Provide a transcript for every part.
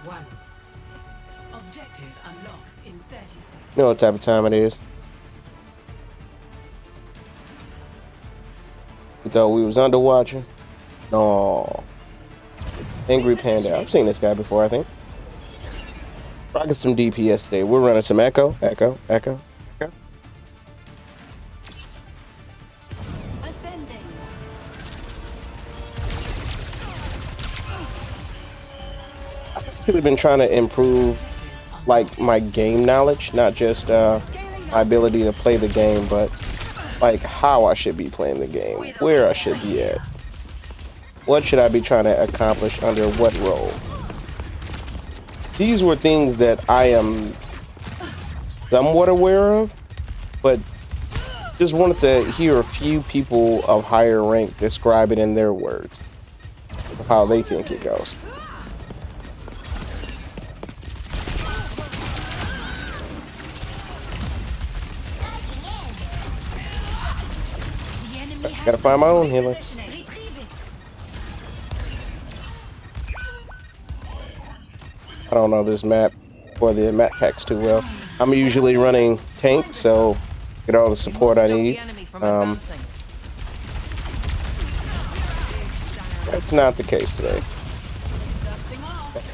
One. Objective unlocks in 30 seconds. You know what type of time it is. You thought we was underwatching? No. Angry Panda. I've seen this guy before, I think. Rocking some DPS today. We're running some Echo. Ascending. I've really been trying to improve like my game knowledge, not just my ability to play the game, but like how I should be playing the game, where I should be at. What should I be trying to accomplish under what role? These were things that I am somewhat aware of, but just wanted to hear a few people of higher rank describe it in their words, of how they think it goes. Gotta find my own healer. I don't know this map or the map packs too well. I'm usually running tank, so get all the support I need. That's not the case today.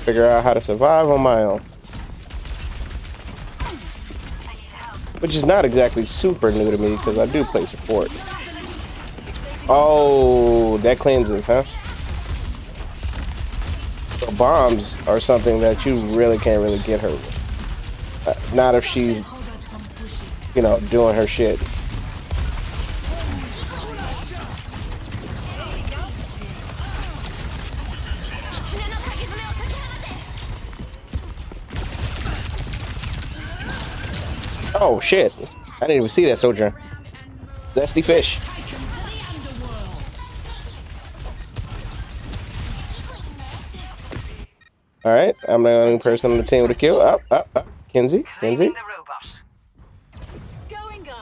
Figure out how to survive on my own. Which is not exactly super new to me because I do play support. Oh, that cleanses, huh? So bombs are something that you really can't really get her with. Not if she's, you know, doing her shit. Oh shit! I didn't even see that Sojourn. Zesty fish. All right, I'm the only person on the team with a kill. Up. Kenzie.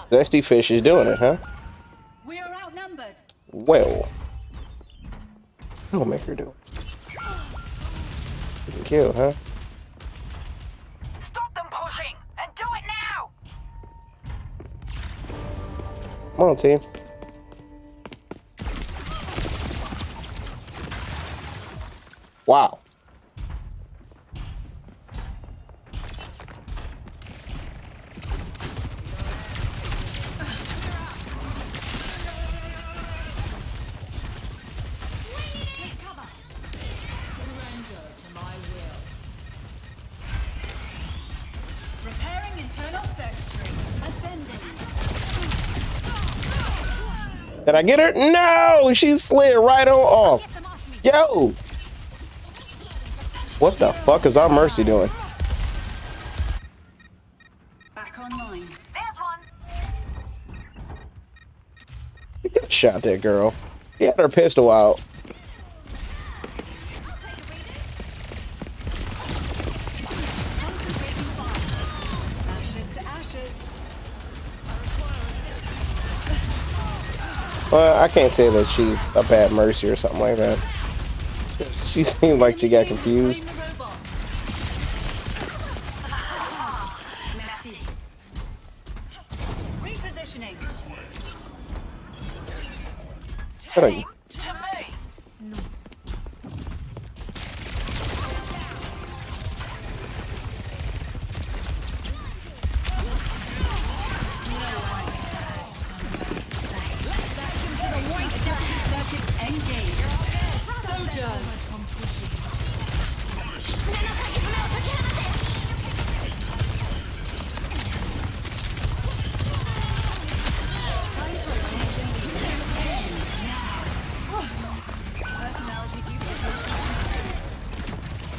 Zesty fish is doing it, huh? We are outnumbered. Well, I'll make her do it. Kill, huh? Stop them pushing and do it now. Come on, team. Wow. Did I get her? No! She slid right on off. Yo! What the fuck is our Mercy doing? Back online. There's one. You got shot that girl. She had her pistol out. Ashes to ashes. Well, I can't say that she's a bad Mercy or something like that. She seemed like she got confused. Repositioning. Shut up. To me.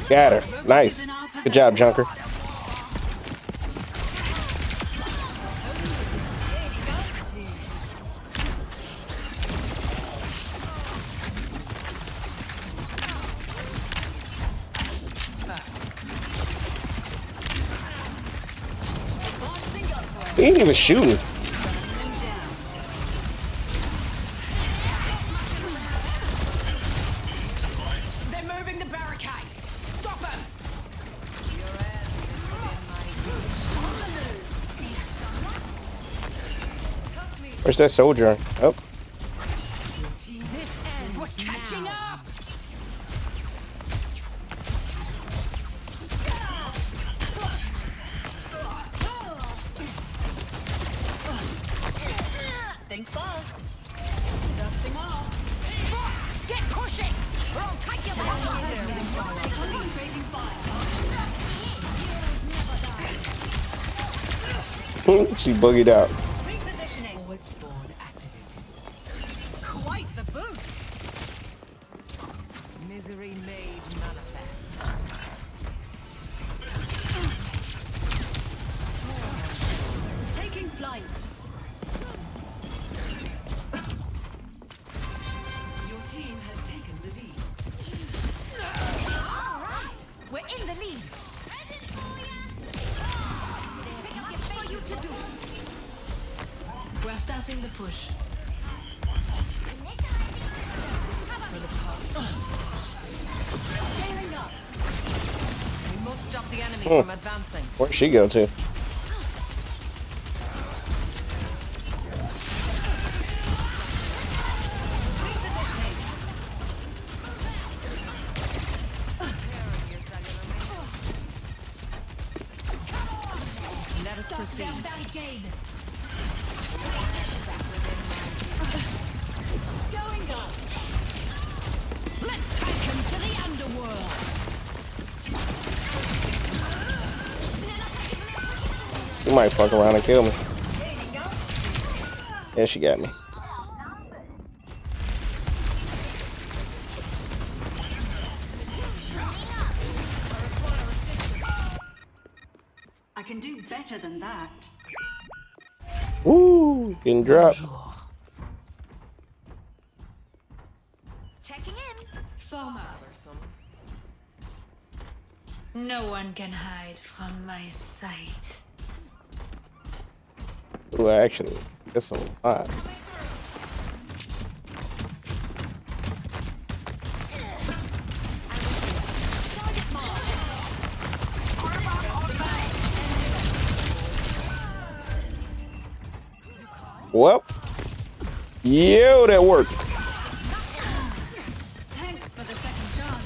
Got her. Nice. Good job, Junker. He ain't even shooting. They're moving the barricade. Stop them. Where's that soldier? Oh, This ends. We're catching up. Think fast. Dusting off. Get pushing, or I'll take you back. Concentrating fire. she boogied out. Repositioning. Forward spawn activated. Quite the boost. Misery made manifest. Taking flight. Your team has taken the lead. All right, we're in the lead. Much for you to do. We're starting the push. Scaling up. We must stop the enemy from advancing. Where'd she go to? Let us proceed. Going up. Let's take him to the underworld. You might fuck around and kill me. Yeah, she got me. I can do better than that. Ooh, getting dropped. Checking in. Former. No one can hide from my sight. Ooh, actually, that's a lot. Well, yo, that worked. Thanks for the second chance.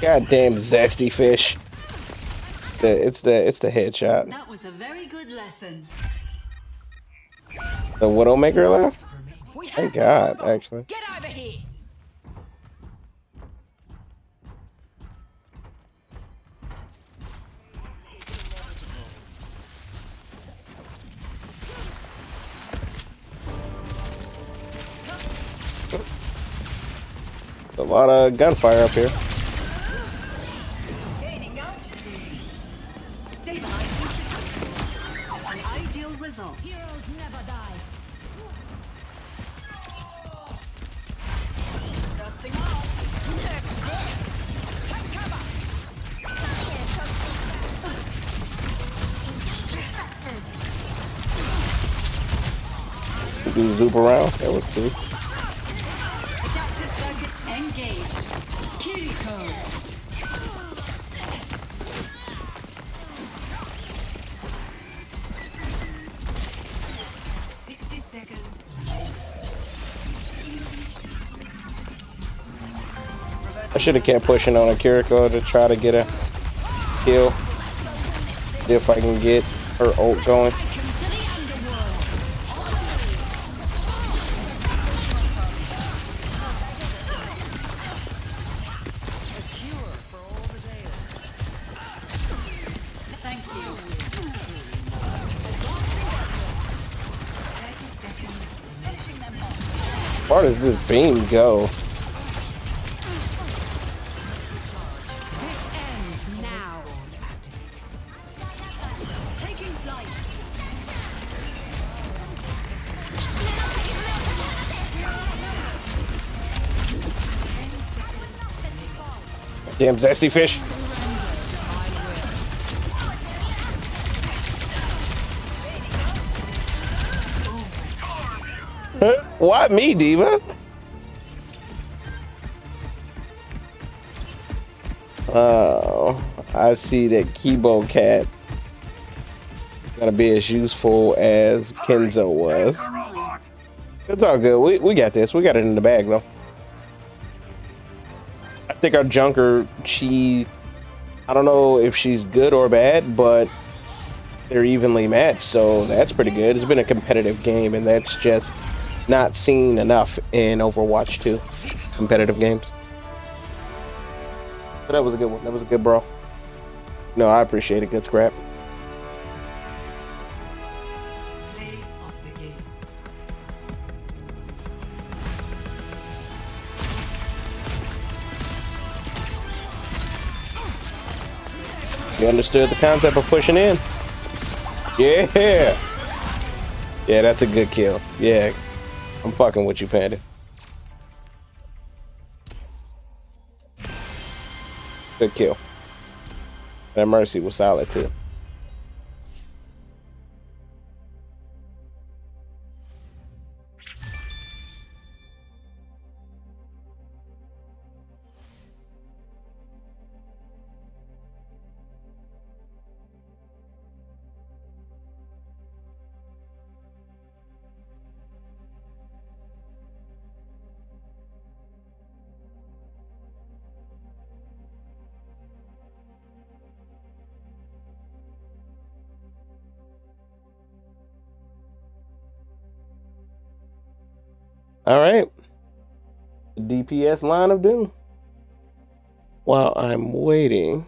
Goddamn zesty fish. It's the headshot. That was a very good lesson. The Widowmaker left? We have Thank the God, logo. actually. Get over here. A lot of gunfire up here. Gaining altitude. Stabilizing system. An ideal result. Heroes never die. Dusting off. Take cover. Do zoop around. That was cool. Adaptive circuits engaged. Kiriko. 60 seconds. I should have kept pushing on a Kiriko to try to get a kill. See if I can get her ult going. Take him to the underworld. Thank you. 30 seconds. Finishing them off. Where does this beam go? This ends now. Taking flight. Damn zesty fish. Why me, Diva? Oh, I see that Kibo Cat gonna be as useful as Kenzo was. It's all good. We got this. We got it in the bag though. I think our Junker, I don't know if she's good or bad, but they're evenly matched, so that's pretty good. It's been a competitive game, and that's just not seen enough in Overwatch 2 competitive games. So that was a good one. That was a good brawl. No, I appreciate it. Good scrap. Play of the game. You understood the concept of pushing in? Yeah. Yeah, that's a good kill. Yeah. I'm fucking with you, Panda. Good kill. That Mercy was solid too. All right. The DPS line of doom. While I'm waiting.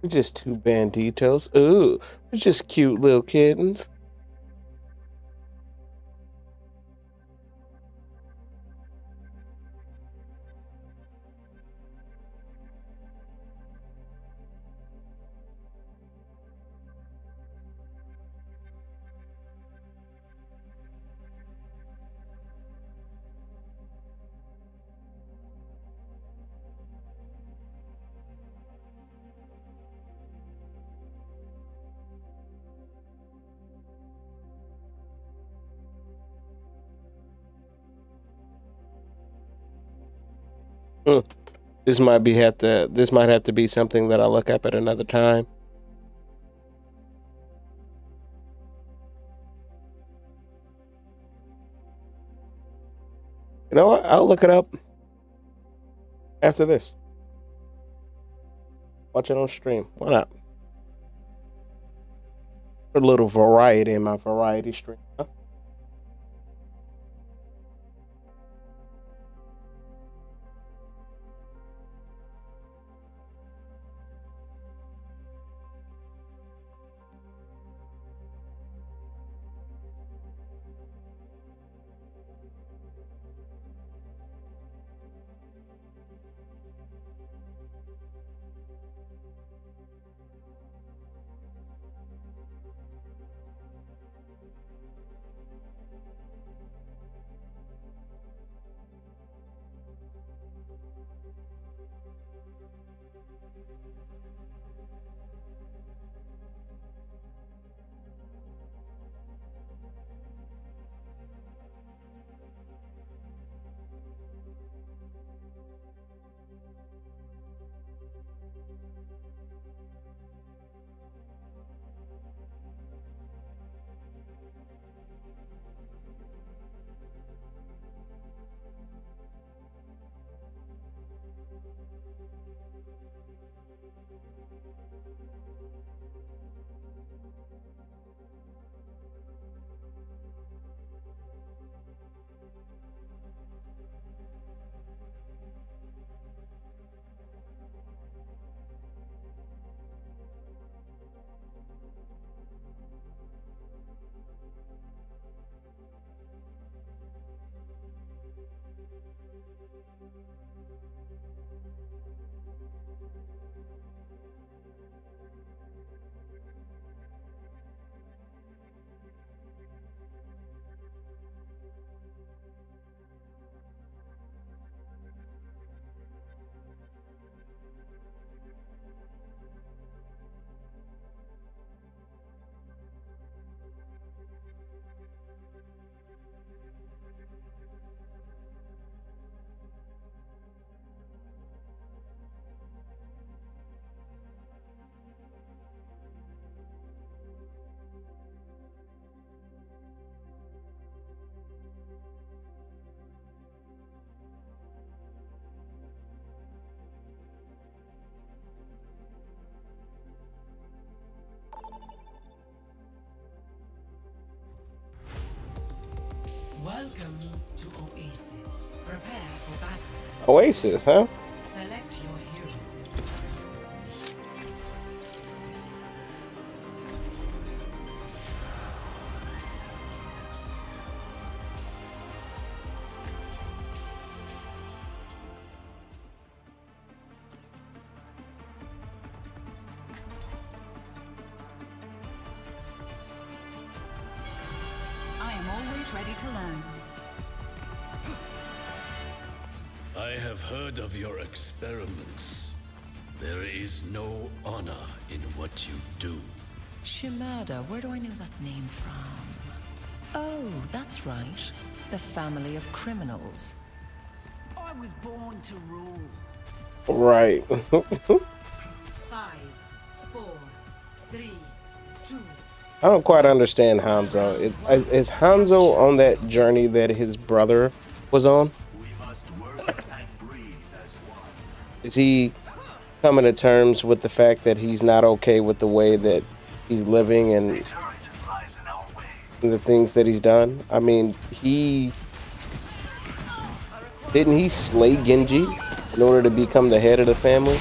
We're just two banditos. Ooh, we're just cute little kittens. Hmm. This might have to be something that I look up at another time. You know what? I'll look it up after this. Watch it on stream. Why not? Put a little variety in my variety stream. Huh? Welcome to Oasis. Prepare for battle. Oasis, huh? Select your hero. I am always ready to learn. I have heard of your experiments. There is no honor in what you do. Shimada, where do I know that name from? Oh, that's right. The family of criminals. I was born to rule. Right. 5, 4, 3, 2. I don't quite understand Hanzo. Is Hanzo on that journey that his brother was on? Is he coming to terms with the fact that he's not okay with the way that he's living and the things that he's done? I mean, didn't he slay Genji in order to become the head of the family?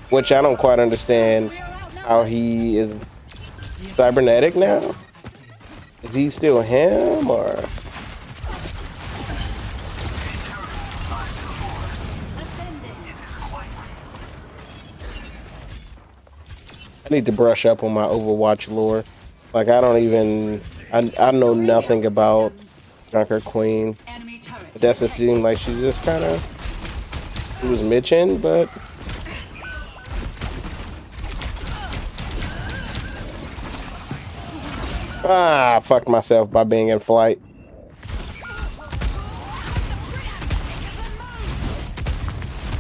Which I don't quite understand how he is cybernetic now. Is he still him, or? I need to brush up on my Overwatch lore. Like, I know nothing about Junker Queen. Enemy turret. It doesn't seem like she just kind of, she was mitching, but I fucked myself by being in flight.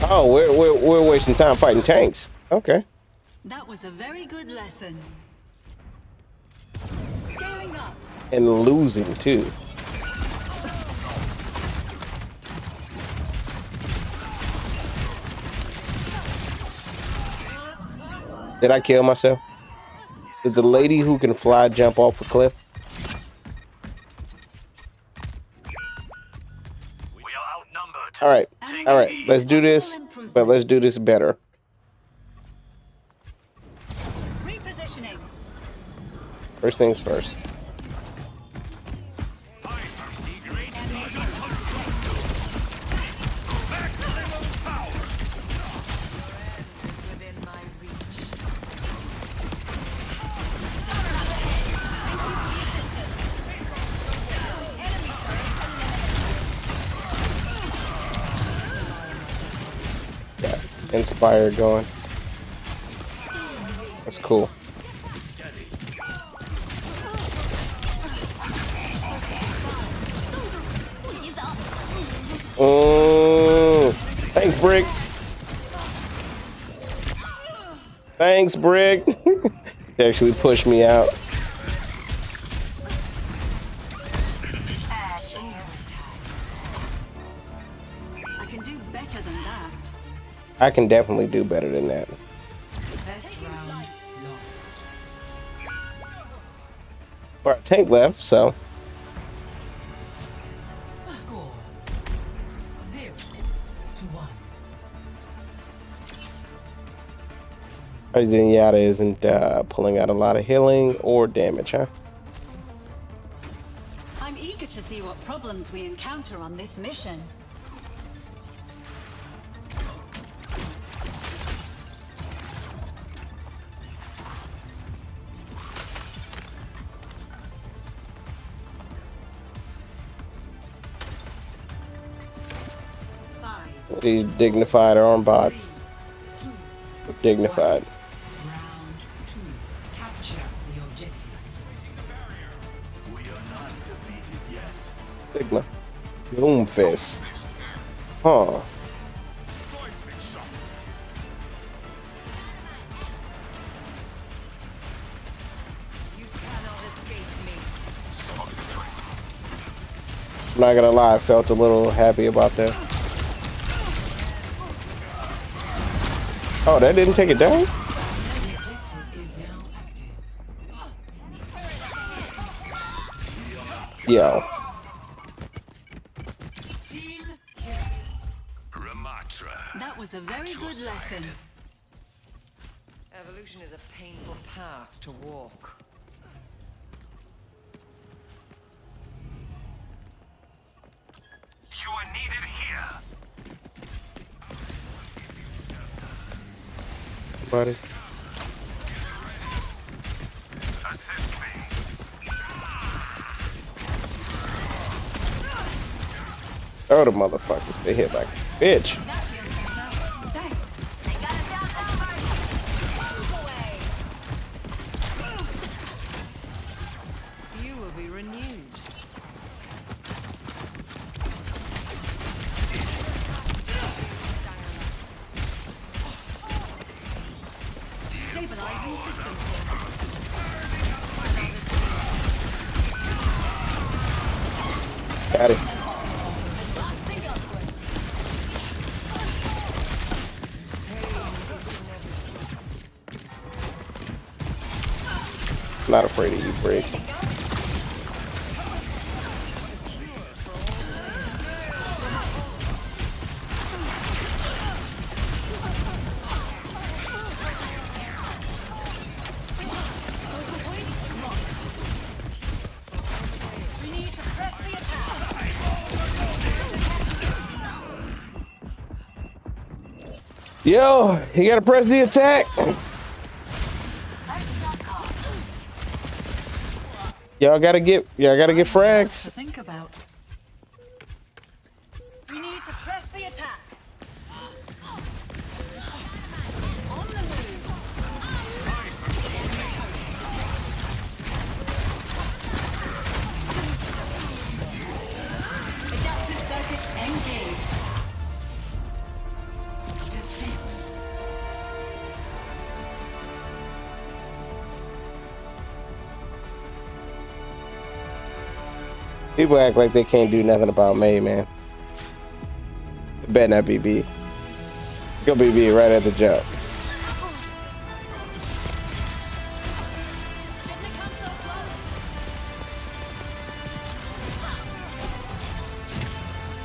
Oh, we're wasting time fighting tanks. Okay. That was a very good lesson. Scaling up. And losing too. Did I kill myself? Did the lady who can fly jump off a cliff? We are outnumbered. All right, let's do this, but let's do this better. Repositioning. First things first. Within my reach. Yeah, Inspire going. That's cool. Thanks, Brick. Thanks, Brick. They actually pushed me out. I can do better than that. I can definitely do better than that. Best round lost. All right, tank left, so Score 0-1. Zenyatta isn't pulling out a lot of healing or damage, huh? I'm eager to see what problems we encounter on this mission. These dignified arm bots. Dignified. Round 2. Capture the objective. We are not defeated yet. Sigma. Doomfist. Huh. You cannot escape me. I'm not gonna lie, I felt a little happy about that. Oh, that didn't take it down? The objective is now active. Yo. Team Ramatra. That was a very good lesson. Evolution is a painful path to walk. You are needed here. Buddy. Assist me. Oh, the motherfuckers. They hit like a bitch. They got us outnumbered. Move away. You will be renewed. Stabilizing system. Got it. Advancing upward. Not afraid of you, Brick. We need to press the attack. Yo, you gotta press the attack. Y'all gotta get frags. To think about. We need to press the attack. On the move. Adaptive circuits engaged. People act like they can't do nothing about May, man. It better not be B. Go be B right at the jump. Shouldn't have come so close.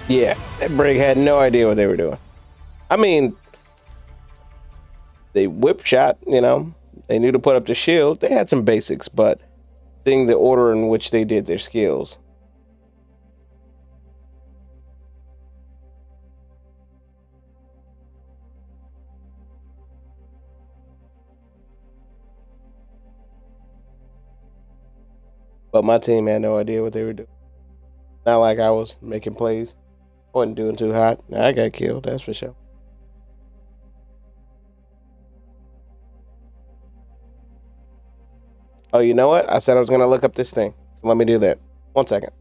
Yeah, that Brig had no idea what they were doing. I mean, they whip shot, you know. They knew to put up the shield. They had some basics, but seeing the order in which they did their skills. But my team had no idea what they were doing. Not like I was making plays. Wasn't doing too hot. I got killed, that's for sure. Oh, you know what? I said I was going to look up this thing. So let me do that. 1 second.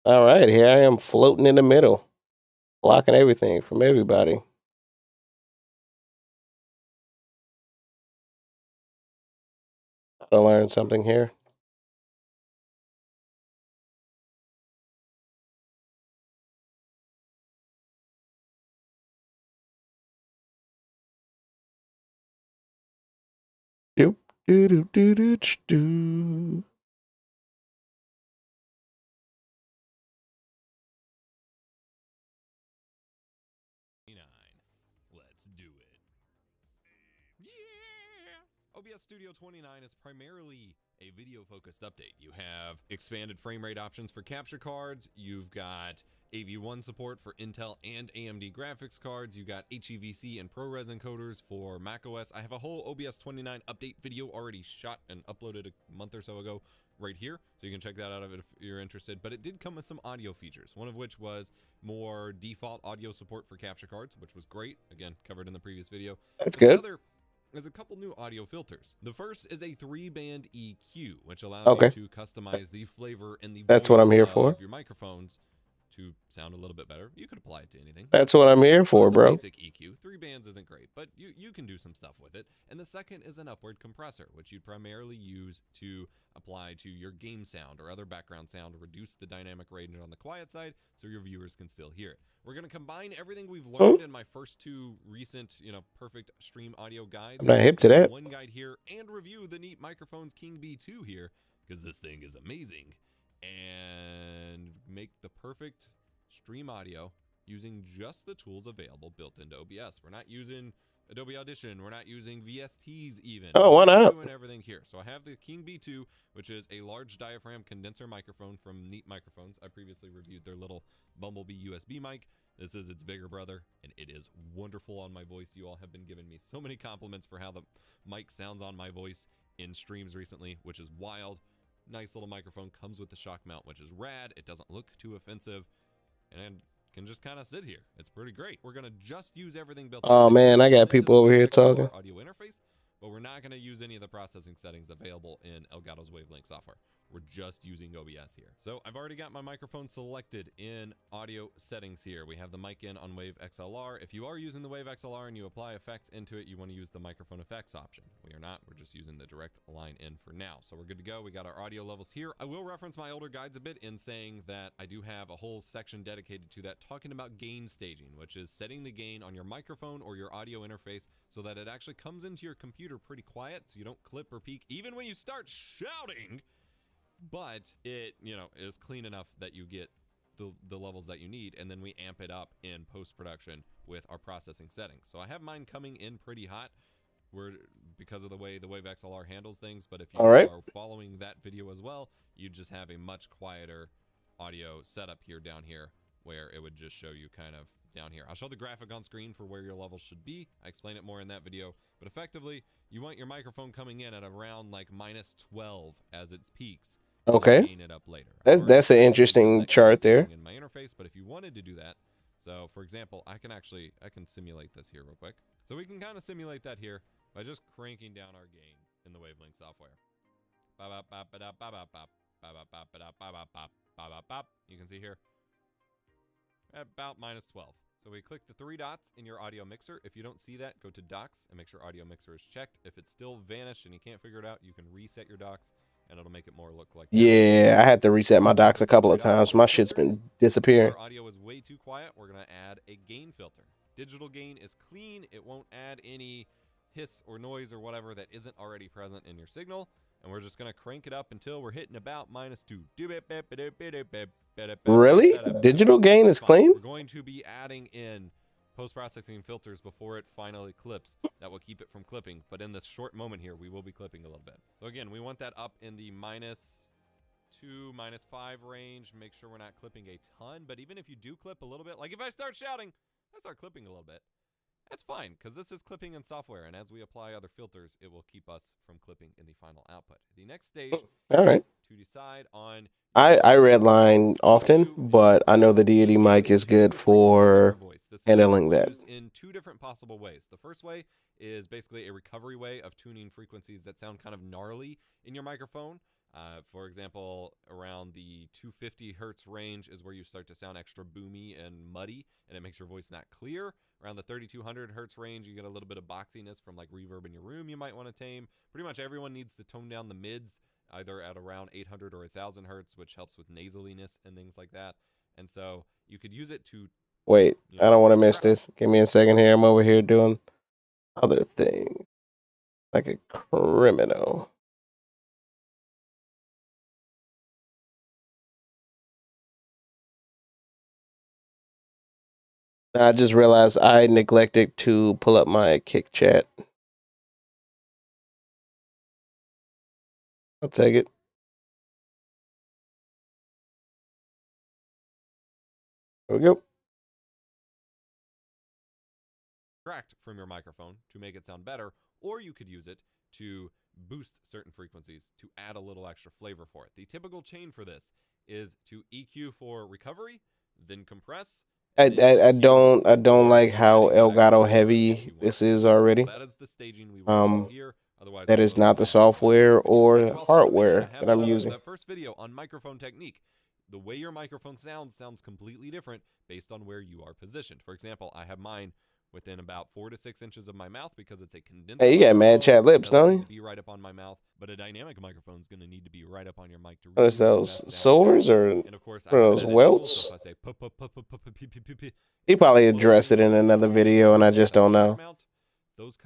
All right, here I am floating in the middle, blocking everything from everybody. I learned something here. Doop, doo, doo, doo, doo, doo. Let's do it. Yeah! OBS Studio 29 is primarily a video-focused update. You have expanded frame rate options for capture cards. You've got AV1 support for Intel and AMD graphics cards. You got HEVC and ProRes encoders for macOS. I have a whole OBS 29 update video already shot and uploaded a month or so ago right here, so you can check that out if you're interested. But it did come with some audio features, one of which was more default audio support for capture cards, which was great. Again, covered in the previous video. That's But good. The other is a couple new audio filters. The first is a 3-band EQ, which allows Okay. you to customize the flavor and the That's what I'm voice here of for. your microphones to sound a little bit better. You could apply it to anything. That's what I'm here for, It's a bro. basic EQ. 3 bands isn't great, but you can do some stuff with it. And the second is an upward compressor, which you'd primarily use to apply to your game sound or other background sound to reduce the dynamic range on the quiet side so your viewers can still hear it. We're going to combine everything we've learned in my first 2 recent, perfect stream audio guides. I'm not hip to that. One guide here and review the Neat Microphones King B2 here, because this thing is amazing, and make the perfect stream audio using just the tools available built into OBS. We're not using Adobe Audition. We're not using VSTs even. Oh, why We're not? doing everything here. So I have the King B2, which is a large diaphragm condenser microphone from Neat Microphones. I previously reviewed their little Bumblebee USB mic. This is its bigger brother, and it is wonderful on my voice. You all have been giving me so many compliments for how the mic sounds on my voice in streams recently, which is wild. Nice little microphone, comes with the shock mount, which is rad. It doesn't look too offensive, and can just kind of sit here. It's pretty great. We're going to just use everything built Oh, in. man, I got Connected to people the over here XLR talking. audio interface, but we're not going to use any of the processing settings available in Elgato's Wavelength software. We're just using OBS here. So I've already got my microphone selected in audio settings here. We have the mic in on Wave XLR. If you are using the Wave XLR and you apply effects into it, you want to use the microphone effects option. We are not. We're just using the direct line in for now. So we're good to go. We got our audio levels here. I will reference my older guides a bit in saying that I do have a whole section dedicated to that, talking about gain staging, which is setting the gain on your microphone or your audio interface so that it actually comes into your computer pretty quiet, so you don't clip or peak even when you start shouting, but it, is clean enough that you get the levels that you need, and then we amp it up in post-production with our processing settings. So I have mine coming in pretty hot because of the way the Wave XLR handles things, but if you are following that video as well, you just have a much quieter audio setup here down here, where it would just show you kind of down here. I'll show the graphic on screen for where your levels should be. I explain it more in that video, but effectively, you want your microphone coming in at around like -12 as its peaks. Okay. Gain it up later. That's an interesting chart there. In my interface, but if you wanted to do that, so for example, I can simulate this here real quick. So we can kind of simulate that here by just cranking down our gain in the Wavelength software. You can see here about -12. So we click the 3 dots in your audio mixer. If you don't see that, go to docks and make sure audio mixer is checked. If it's still vanished and you can't figure it out, you can reset your docks, and it'll make it more look like Yeah, I had to reset my docks a couple of times. My shit's been disappearing. If our audio is way too quiet, we're going to add a gain filter. Digital gain is clean. It won't add any hiss or noise or whatever that isn't already present in your signal. And we're just going to crank it up until we're hitting about -2. Really? Digital gain is clean? We're going to be adding in post-processing filters before it finally clips. That will keep it from clipping. But in this short moment here, we will be clipping a little bit. So again, we want that up in the -2, -5 range. Make sure we're not clipping a ton. But even if you do clip a little bit, like if I start shouting, I start clipping a little bit. That's fine, because this is clipping in software, and as we apply other filters, it will keep us from clipping in the final output. The next stage All right. is to decide on... I redline often, but I know the Deity mic is good for handling that. Used in 2 different possible ways. The first way is basically a recovery way of tuning frequencies that sound kind of gnarly in your microphone. For example, around the 250 hertz range is where you start to sound extra boomy and muddy, and it makes your voice not clear. Around the 3200 hertz range, you get a little bit of boxiness from like reverb in your room you might want to tame. Pretty much everyone needs to tone down the mids, either at around 800 or 1000 hertz, which helps with nasaliness and things like that. And so you could use it to... Wait, I don't want to miss this. Give me a second here. I'm over here doing other things like a criminal. I just realized I neglected to pull up my Kick chat. I'll take it. There we go. Extract from your microphone to make it sound better, or you could use it to boost certain frequencies to add a little extra flavor for it. The typical chain for this is to EQ for recovery, then compress. I don't like how Elgato heavy this is already. That is the staging we want here. Otherwise, that is not the software or hardware that I'm using. That first video on microphone technique. The way your microphone sounds completely different based on where you are positioned. For example, I have mine within about 4 to 6 inches of my mouth because it's a condenser. Hey, you got mad chat lips, don't you? Be right up on my mouth, but a dynamic microphone is going to need to be right up on your mic to. What is those sores or those welts? He probably addressed it in another video, and I just don't know.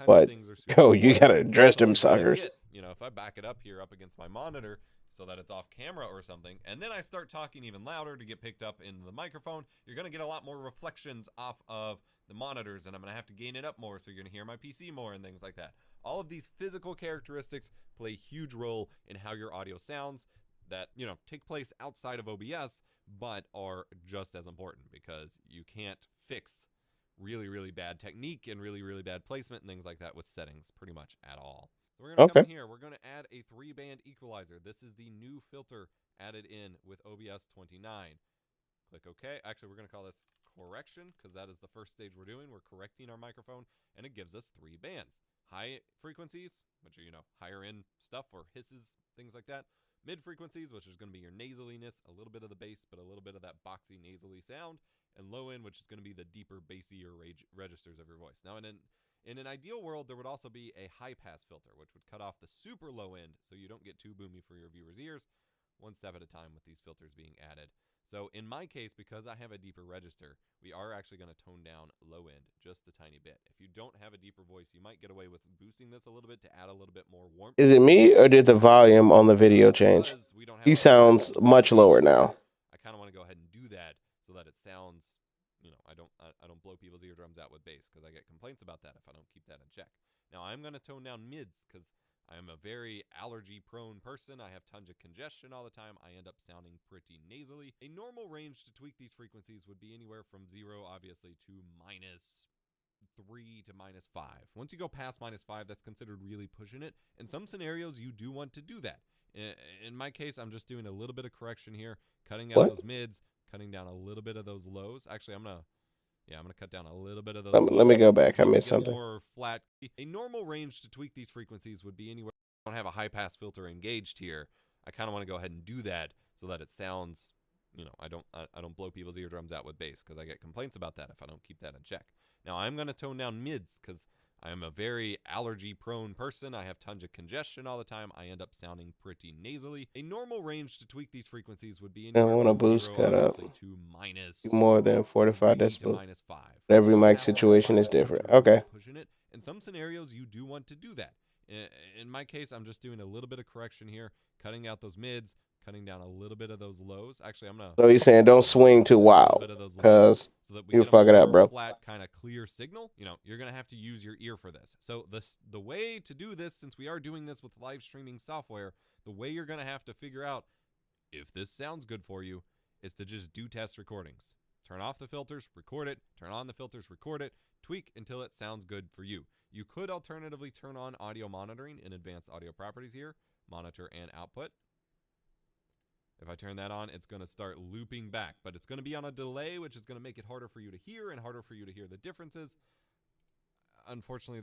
But yo, you gotta address them suckers. You know, if I back it up here up against my monitor so that it's off camera or something, and then I start talking even louder to get picked up in the microphone, you're gonna get a lot more reflections off of the monitors, and I'm gonna have to gain it up more, so you're gonna hear my PC more and things like that. All of these physical characteristics play a huge role in how your audio sounds that, you know, take place outside of OBS, but are just as important because you can't fix really bad technique and really bad placement and things like that with settings pretty much at all. So we're gonna come in here. We're gonna add a 3-band equalizer. This is the new filter added in with OBS 29. Click OK. Actually, we're gonna call this correction because that is the first stage we're doing. We're correcting our microphone, and it gives us 3 bands: high frequencies, which are, you know, higher end stuff or hisses, things like that; mid frequencies, which is going to be your nasaliness, a little bit of the bass, but a little bit of that boxy nasally sound; and low end, which is going to be the deeper bassier registers of your voice. Now, in an ideal world, there would also be a high pass filter, which would cut off the super low end so you don't get too boomy for your viewers' ears, one step at a time with these filters being added. So in my case, because I have a deeper register, we are actually going to tone down low end just a tiny bit. If you don't have a deeper voice, you might get away with boosting this a little bit to add a little bit more warmth. Is it me, or did the volume on the video change? He sounds much lower now. I kind of want to go ahead and do that so that it sounds, you know, I don't blow people's eardrums out with bass, because I get complaints about that if I don't keep that in check. Now I'm going to tone down mids because I am a very allergy-prone person. I have tons of congestion all the time. I end up sounding pretty nasally. A normal range to tweak these frequencies would be anywhere from 0, obviously, to -3 to -5. Once you go past -5, that's considered really pushing it. In some scenarios, you do want to do that. In my case, I'm just doing a little bit of correction here, cutting out those mids, cutting down a little bit of those lows. Actually, I'm gonna cut down a little bit of those. Let me go back. I missed something. More flat. A normal range to tweak these frequencies would be anywhere. I don't have a high pass filter engaged here. I kind of want to go ahead and do that so that it sounds, you know, I don't blow people's eardrums out with bass, because I get complaints about that if I don't keep that in check. Now I'm going to tone down mids because I am a very allergy-prone person. I have tons of congestion all the time. I end up sounding pretty nasally. A normal range to tweak these frequencies would be anywhere I want a from boost 0, cut up to more than 45 to decibels. -5. Every mic situation is different. Okay. Pushing it. In some scenarios, you do want to do that. In my case, I'm just doing a little bit of correction here, cutting out those mids, cutting down a little bit of those lows. Actually, I'm gonna. So he's saying don't swing too wild, because you fuck it up, bro. Flat, kind of clear signal. You know, you're gonna have to use your ear for this. So the way to do this, since we are doing this with live streaming software, the way you're gonna have to figure out if this sounds good for you is to just do test recordings. Turn off the filters, record it. Turn on the filters, record it. Tweak until it sounds good for you. You could alternatively turn on audio monitoring in advanced audio properties here, monitor and output. If I turn that on, it's going to start looping back, but it's going to be on a delay, which is going to make it harder for you to hear and harder for you to hear the differences. Unfortunately,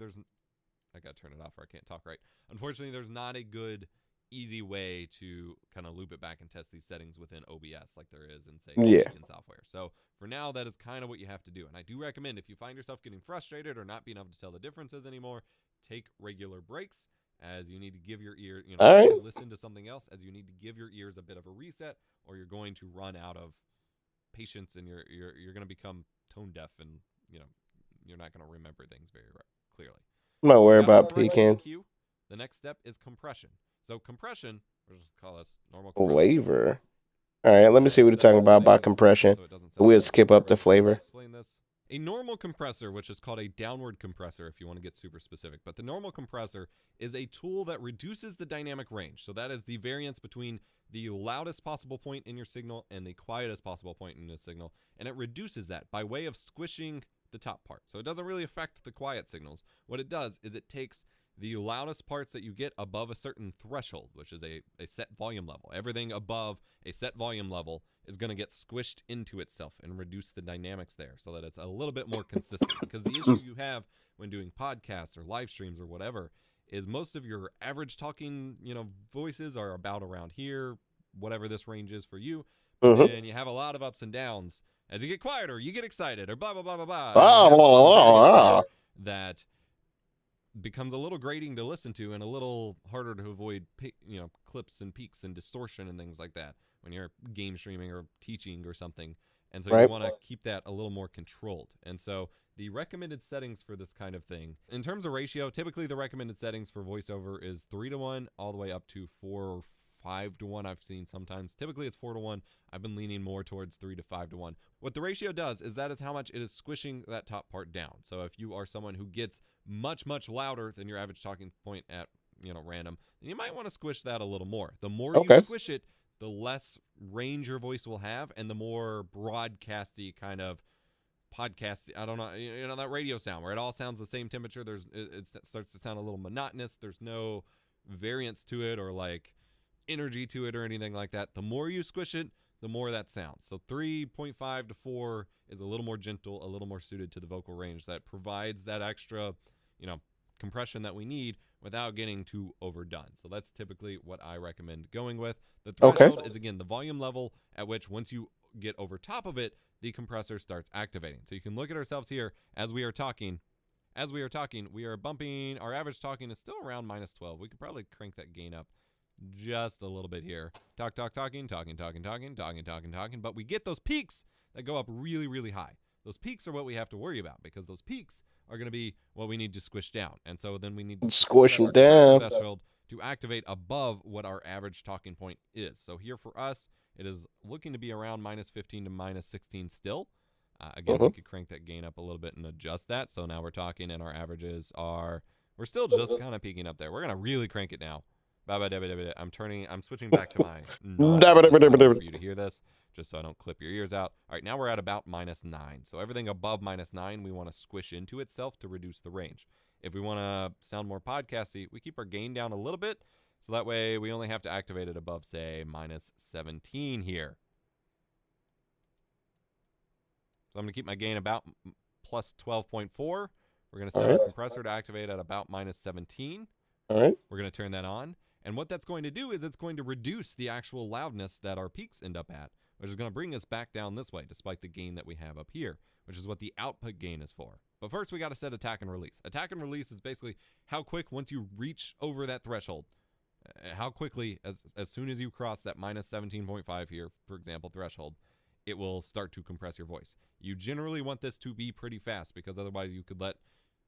I got to turn it off or I can't talk right. Unfortunately, there's not a good easy way to kind of loop it back and test these settings within OBS like there is in, say, Yeah. Beacon software. So for now, that is kind of what you have to do. And I do recommend if you find yourself getting frustrated or not being able to tell the differences anymore, take regular breaks as you need to give your ear, you know, All right. listen to something else as you need to give your ears a bit of a reset, or you're going to run out of patience and you're going to become tone deaf, and you know you're not going to remember things very clearly. I'm not worried Now, about correction peeking. EQ, the next step is compression. So compression, we'll just call this normal compression. Flavor. All right, let me see what you're talking about compression. So it doesn't sound We'll like skip up the flavor. Explain this. A normal compressor, which is called a downward compressor if you want to get super specific, but the normal compressor is a tool that reduces the dynamic range. So that is the variance between the loudest possible point in your signal and the quietest possible point in the signal, and it reduces that by way of squishing the top part. So it doesn't really affect the quiet signals. What it does is it takes the loudest parts that you get above a certain threshold, which is a set volume level. Everything above a set volume level is going to get squished into itself and reduce the dynamics there so that it's a little bit more consistent. Because the issue you have when doing podcasts or live streams or whatever is most of your average talking, you know, voices are about around here, whatever this range is for you. And you have a lot of ups and downs. As you get quieter, you get excited, or blah, blah, blah, blah, blah. Blah, You have blah, some blah, variance blah. there that becomes a little grating to listen to and a little harder to avoid, you know, clips and peaks and distortion and things like that when you're game streaming or teaching or something. And so Right. you want to keep that a little more controlled. And so the recommended settings for this kind of thing, in terms of ratio, typically the recommended settings for voiceover is 3-to-1 all the way up to 4 or 5-to-1. I've seen sometimes. Typically it's 4-to-1. I've been leaning more towards 3 to 5-to-1. What the ratio does is that is how much it is squishing that top part down. So if you are someone who gets much, much louder than your average talking point at, you know, random, then you might want to squish that a little more. The more Okay. you squish it, the less range your voice will have, and the more broadcasty kind of podcast, I don't know, you know, that radio sound where it all sounds the same temperature. It starts to sound a little monotonous. There's no variance to it or like energy to it or anything like that. The more you squish it, the more that sounds. So 3.5 to 4 is a little more gentle, a little more suited to the vocal range that provides that extra, you know, compression that we need without getting too overdone. So that's typically what I recommend going with. The threshold is, again, the volume level at which once you get over top of it, the compressor starts activating. So you can look at ourselves here as we are talking. As we are talking, we are bumping, our average talking is still around -12. We could probably crank that gain up just a little bit here. Talking, but we get those peaks that go up really, really high. Those peaks are what we have to worry about because those peaks are going to be what we need to squish down. And so then we need to Squish set our it down. compressor threshold to activate above what our average talking point is. So here for us, it is looking to be around -15 to -16 still. Again, we could crank that gain up a little bit and adjust that. So now we're talking and our averages are, we're still just kind of peaking up there. We're going to really crank it now. I'm switching back to my non-voice for you to hear this, just so I don't clip your ears out. All right, now we're at about -9. So everything above -9, we want to squish into itself to reduce the range. If we want to sound more podcasty, we keep our gain down a little bit, so that way we only have to activate it above, say, -17 here. So I'm going to keep my gain about +12.4. We're going to set our compressor to activate at about -17. All right. We're going to turn that on. And what that's going to do is it's going to reduce the actual loudness that our peaks end up at, which is going to bring us back down this way, despite the gain that we have up here, which is what the output gain is for. But first, we got to set attack and release. Attack and release is basically how quick, once you reach over that threshold, how quickly, as soon as you cross that -17.5 here, for example, threshold, it will start to compress your voice. You generally want this to be pretty fast because otherwise you could let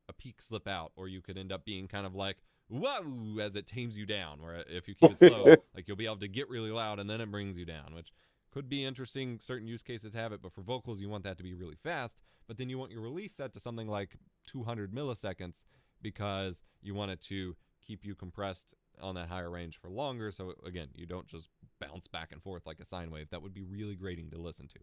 a peak slip out, or you could end up being kind of like, whoa, as it tames you down, where if you keep it slow, like you'll be able to get really loud and then it brings you down, which could be interesting. Certain use cases have it, but for vocals, you want that to be really fast, but then you want your release set to something like 200 milliseconds because you want it to keep you compressed on that higher range for longer. So again, you don't just bounce back and forth like a sine wave. That would be really grating to listen to.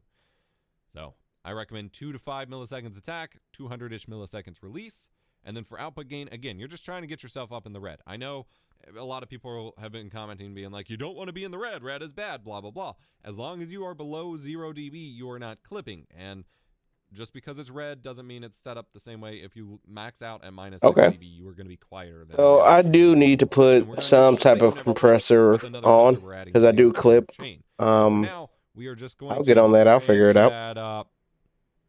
So I recommend 2 to 5 milliseconds attack, 200-ish milliseconds release. And then for output gain, again, you're just trying to get yourself up in the red. I know a lot of people have been commenting, being like, you don't want to be in the red. Red is bad, blah, blah, blah. As long as you are below 0 dB, you are not clipping. And just because it's red doesn't mean it's set up the same way. If you max out at minus Okay. 6 dB, you are going to be quieter than So every I other do chain. need to And we're put gonna some make type sure of you never compressor with another filter on we're adding because I to do your clip. chain. For Um, now, we are just going I'll to get on that. I'll figure range it out. that up.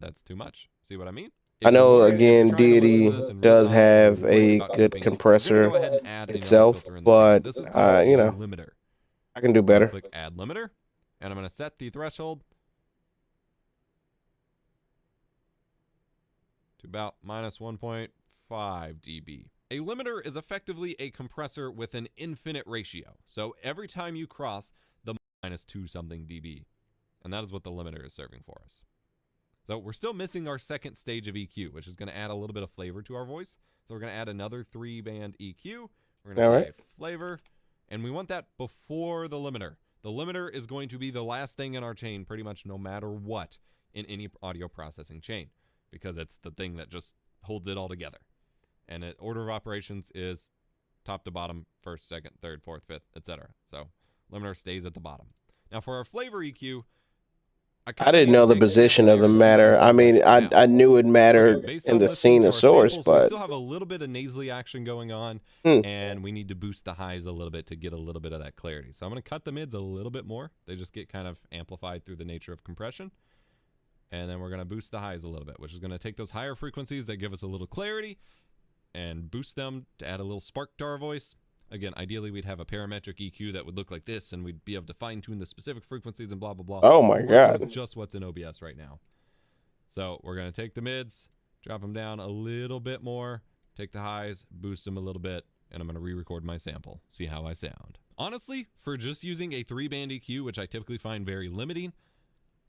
That's too much. See what I mean? I If you're know worried, if you're again, trying to listen to Deity this in real does time and have you're worried a about good clipping, we're gonna compressor go ahead and add another itself, filter in the but chain. This is called you a know, limiter. I can do I'm gonna better. click add limiter, and I'm going to set the threshold to about minus 1.5 dB. A limiter is effectively a compressor with an infinite ratio. So every time you cross the minus 2 something dB, and that is what the limiter is serving for us. So we're still missing our second stage of EQ, which is going to add a little bit of flavor to our voice. So we're going to add another 3-band EQ. We're going to say flavor, and we want that before the limiter. The limiter is going to be the last thing in our chain pretty much no matter what in any audio processing chain, because it's the thing that just holds it all together. And it, order of operations is top to bottom, first, second, third, fourth, fifth, etc. So limiter stays at the bottom. Now for our flavor EQ, I didn't know the position of the matter. I mean, I knew it mattered in the scene of source, we but still have a little bit of nasally action going on, and we need to boost the highs a little bit to get a little bit of that clarity. So I'm going to cut the mids a little bit more. They just get kind of amplified through the nature of compression. And then we're going to boost the highs a little bit, which is going to take those higher frequencies that give us a little clarity and boost them to add a little spark to our voice. Again, ideally, we'd have a parametric EQ that would look like this, and we'd be able to fine-tune the specific frequencies and blah, blah, blah. Oh my We're God. working with just what's in OBS right now. So we're going to take the mids, drop them down a little bit more, take the highs, boost them a little bit, and I'm going to re-record my sample, see how I sound. Honestly, for just using a 3-band EQ, which I typically find very limiting,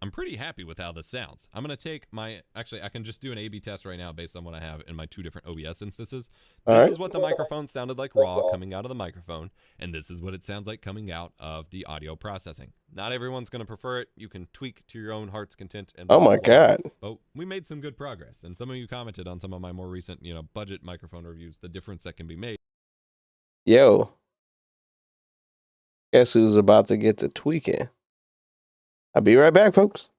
I'm pretty happy with how this sounds. I'm going to take my, actually, I can just do an A/B test right now based on what I have in my 2 different OBS instances. This is what the microphone sounded like raw coming out of the microphone, and this is what it sounds like coming out of the audio processing. Not everyone's going to prefer it. You can tweak to your own heart's content. And oh my God. But we made some good progress, and some of you commented on some of my more recent, budget microphone reviews, the difference that can be made. Yo, guess who's about to get the tweaking? I'll be right back, folks.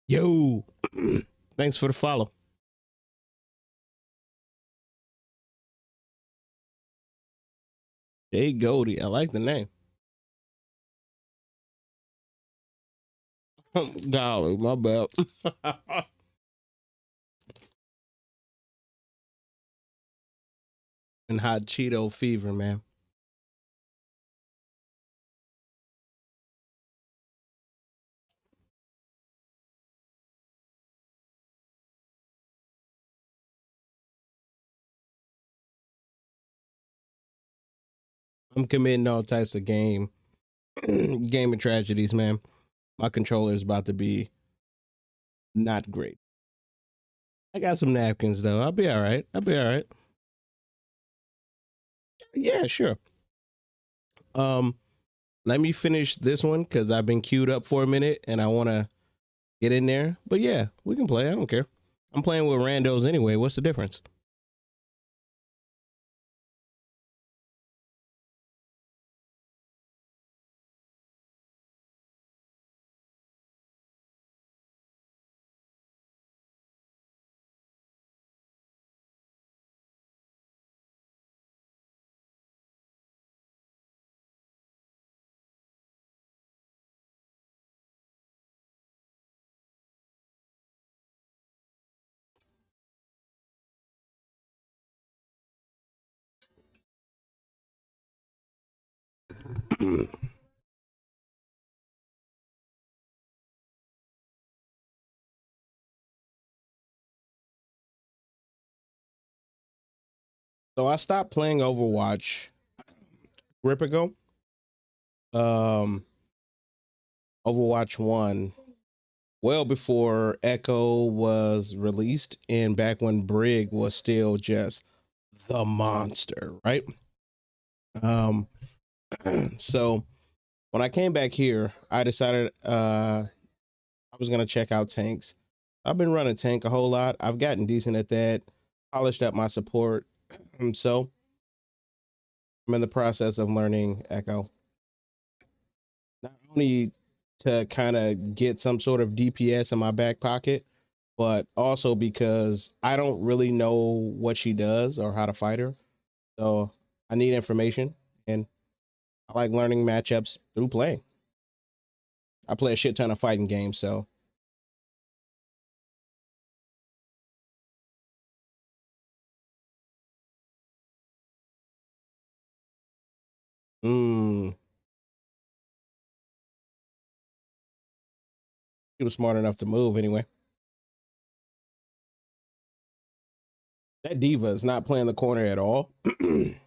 Yo, thanks for the follow. Hey, Goldie, I like the name. Golly, my bad. And hot Cheeto fever, man. I'm committing all types of gaming tragedies, man. My controller is about to be not great. I got some napkins though. I'll be all right. Yeah, sure. Let me finish this one because I've been queued up for a minute and I want to get in there. But yeah, we can play. I don't care. I'm playing with randos anyway. What's the difference? So I stopped playing Overwatch grip ago. Overwatch 1 well before Echo was released and back when Brig was still just the monster, right? So when I came back here, I decided I was gonna check out tanks. I've been running tank a whole lot. I've gotten decent at that, polished up my support. So I'm in the process of learning Echo. Not only to kind of get some sort of DPS in my back pocket, but also because I don't really know what she does or how to fight her. So I need information, and I like learning matchups through playing. I play a shit ton of fighting games, so. He was smart enough to move anyway. That diva is not playing the corner at all. Kind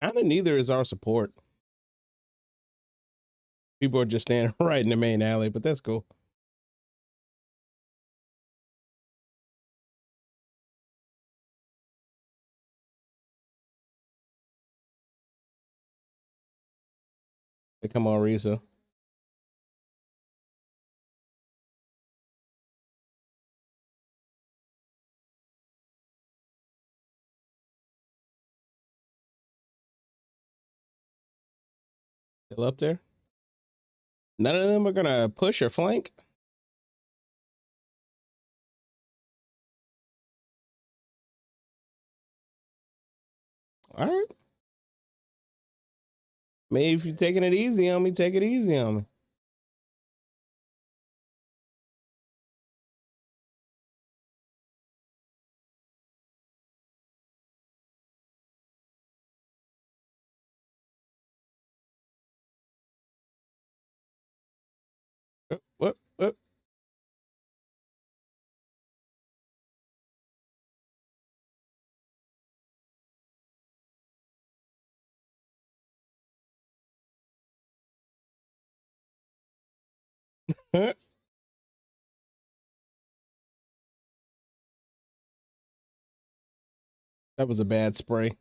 of neither is our support. People are just standing right in the main alley, but that's cool. Hey, come on, Risa. Still up there? None of them are gonna push or flank. All right. Maybe if you're taking it easy on me, take it easy on me. What? That was a bad spray.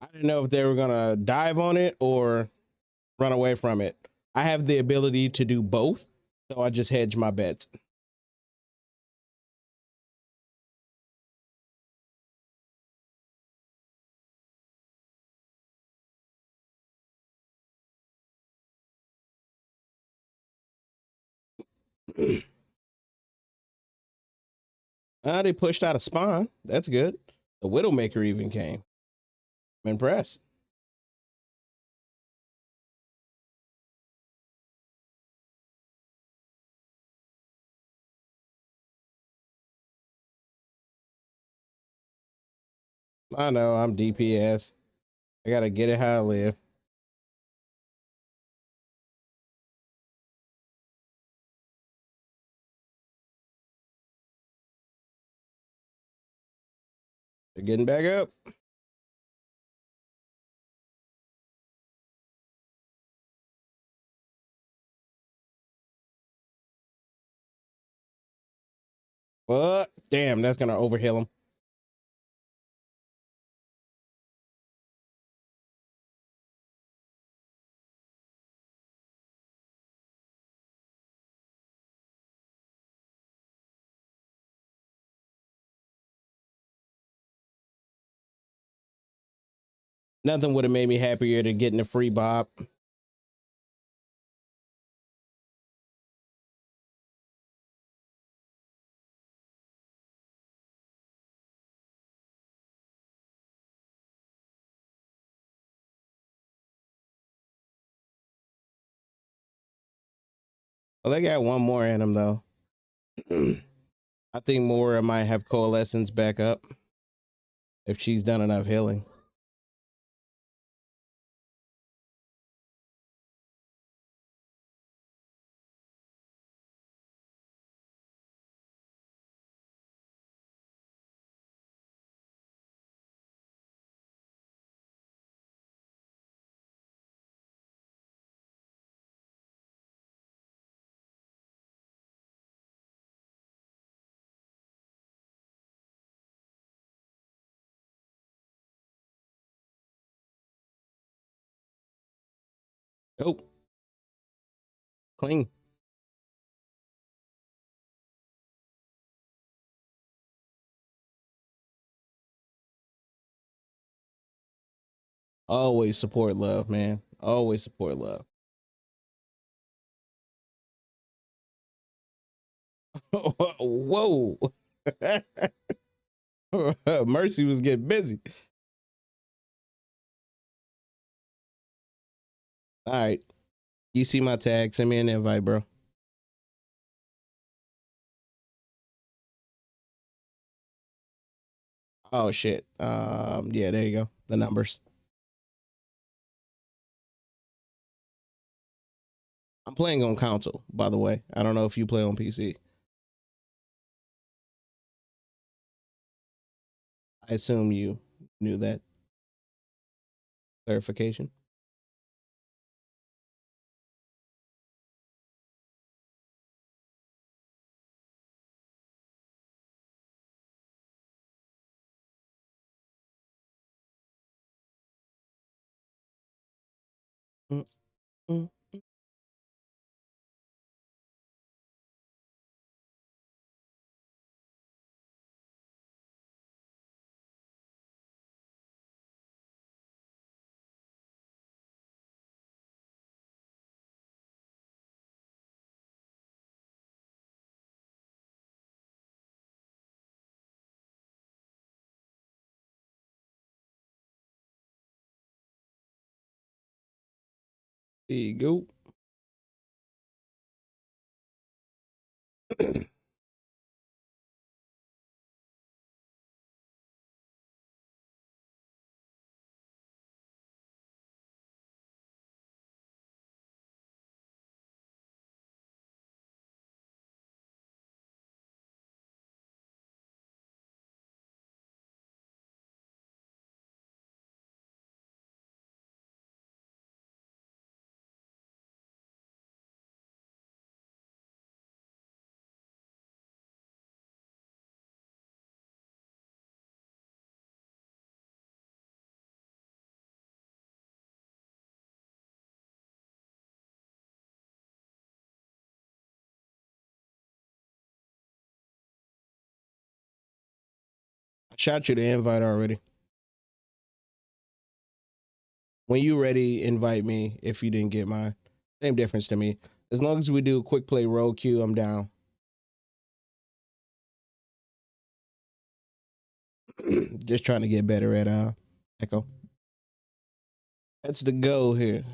I didn't know if they were gonna dive on it or run away from it. I have the ability to do both. So I just hedge my bets. They pushed out a spawn. That's good. The Widowmaker even came. I'm impressed. I know I'm DPS. I gotta get it how I live. They're getting back up. What? Damn, that's gonna overheal him. Nothing would have made me happier than getting a free Bob. Well, they got one more in them though. I think Mora might have Coalescence back up if she's done enough healing. Oh, clean. Always support love, man. Always support love. Whoa. Mercy was getting busy. All right. You see my tag. Send me an invite, bro. Oh shit. Yeah, there you go. The numbers. I'm playing on console, by the way. I don't know if you play on PC. I assume you knew that. Clarification. Mm, mm. There you go. Shot you the invite already. When you ready, invite me if you didn't get mine. Same difference to me. As long as we do a quick play road queue, I'm down. Just trying to get better at Echo. That's the goal here.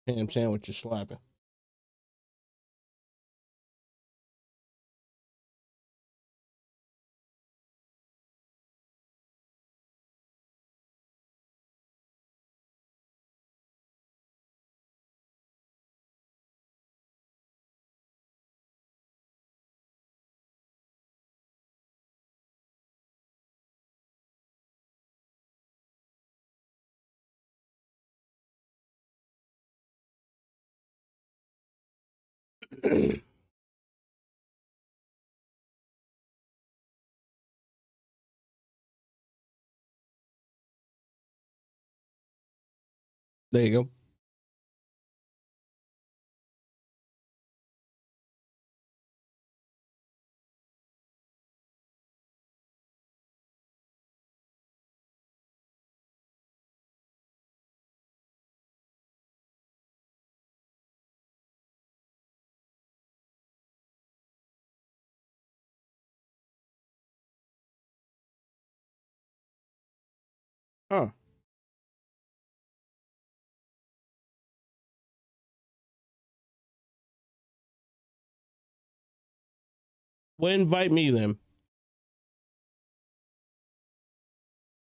Ham sandwich is slapping. There you go. Huh. Well, invite me then.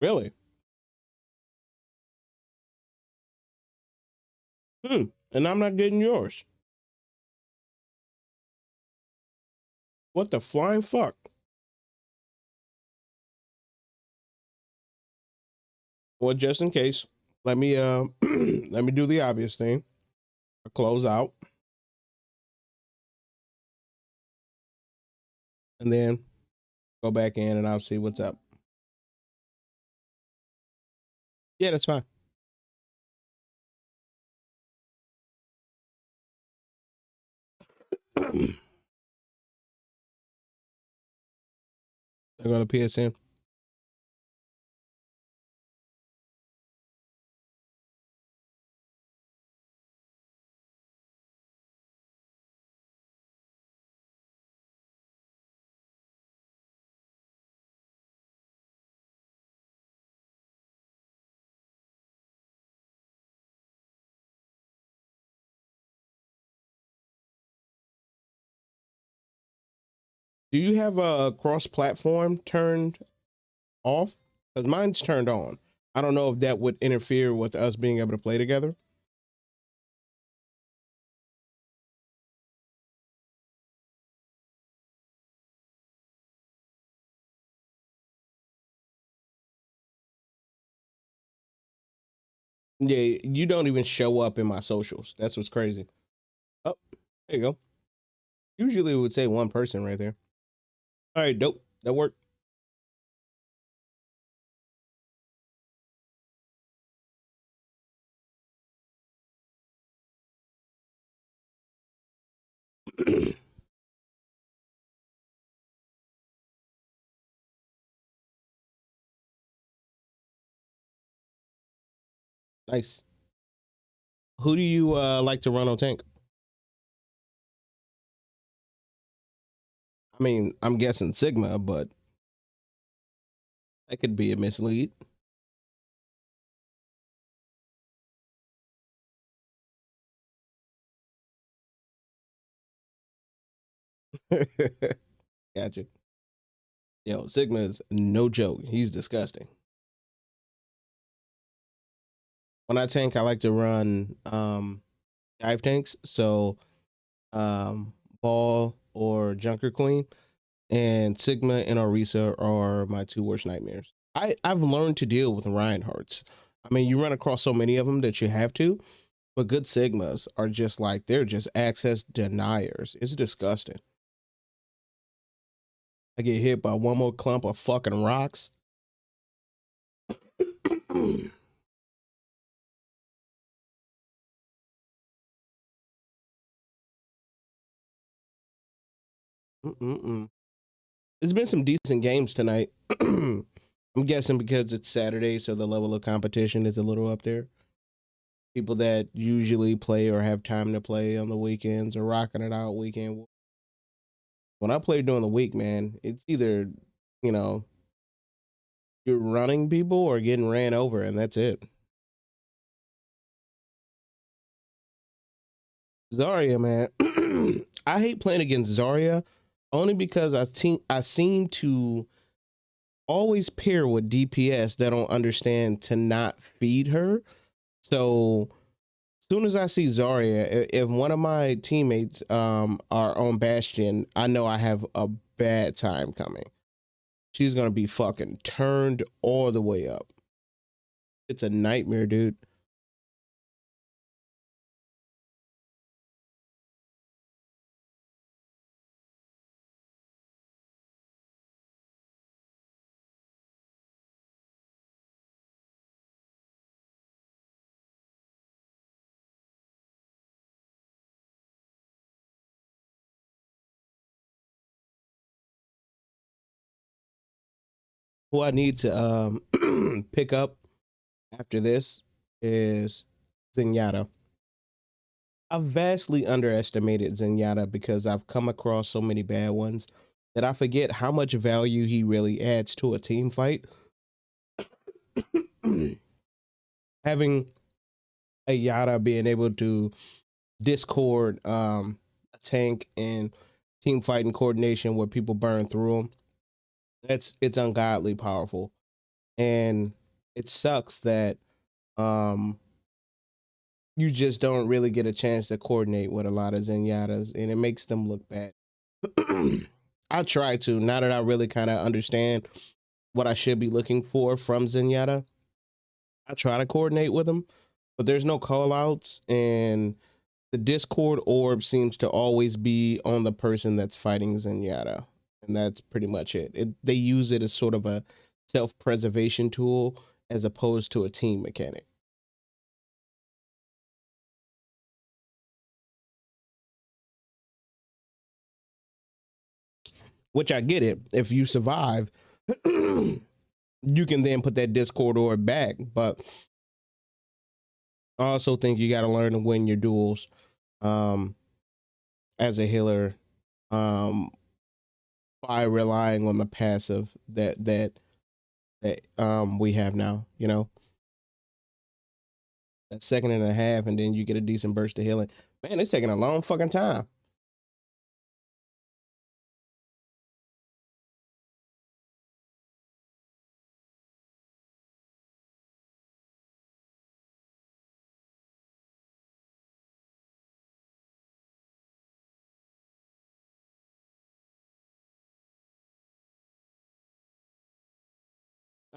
Really? And I'm not getting yours. What the flying fuck? Well, just in case, let me let me do the obvious thing. Close out. And then go back in and I'll see what's up. Yeah, that's fine. I go to PSN. Do you have a cross-platform turned off? Because mine's turned on. I don't know if that would interfere with us being able to play together. Yeah, you don't even show up in my socials. That's what's crazy. Oh, there you go. Usually it would say one person right there. All right, dope. That worked. Nice. Who do you like to run on tank? I mean, I'm guessing Sigma, but that could be a mislead. Gotcha. Yo, Sigma is no joke. He's disgusting. When I tank, I like to run dive tanks. So Ball or Junker Queen, and Sigma and Orisa are my two worst nightmares. I've learned to deal with Reinhardts. I mean, you run across so many of them that you have to, But good Sigmas are just like, they're just access deniers. It's disgusting. I get hit by one more clump of fucking rocks. There's been some decent games tonight. I'm guessing because it's Saturday, so the level of competition is a little up there. People that usually play or have time to play on the weekends are rocking it out weekend. When I play during the week, man, it's either, you know, you're running people or getting ran over, and that's it. Zarya, man. I hate playing against Zarya only because I seem to always pair with DPS that don't understand to not feed her. So as soon as I see Zarya, if one of my teammates are on Bastion, I know I have a bad time coming. She's gonna be fucking turned all the way up. It's a nightmare, dude. Who I need to pick up after this is Zenyatta. I've vastly underestimated Zenyatta because I've come across so many bad ones that I forget how much value he really adds to a team fight. Having a Yata being able to discord a tank and team fighting coordination where people burn through them, it's ungodly powerful. And it sucks that you just don't really get a chance to coordinate with a lot of Zenyatas, and it makes them look bad. I try to, now that I really kind of understand what I should be looking for from Zenyatta, I try to coordinate with them, but there's no call outs, and the Discord orb seems to always be on the person that's fighting Zenyatta, and that's pretty much it. They use it as sort of a self-preservation tool as opposed to a team mechanic. Which I get it. If you survive, you can then put that Discord orb back. But I also think you got to learn to win your duels as a healer by relying on the passive that we have now. You know, that second and a half, and then you get a decent burst of healing. Man, it's taking a long fucking time.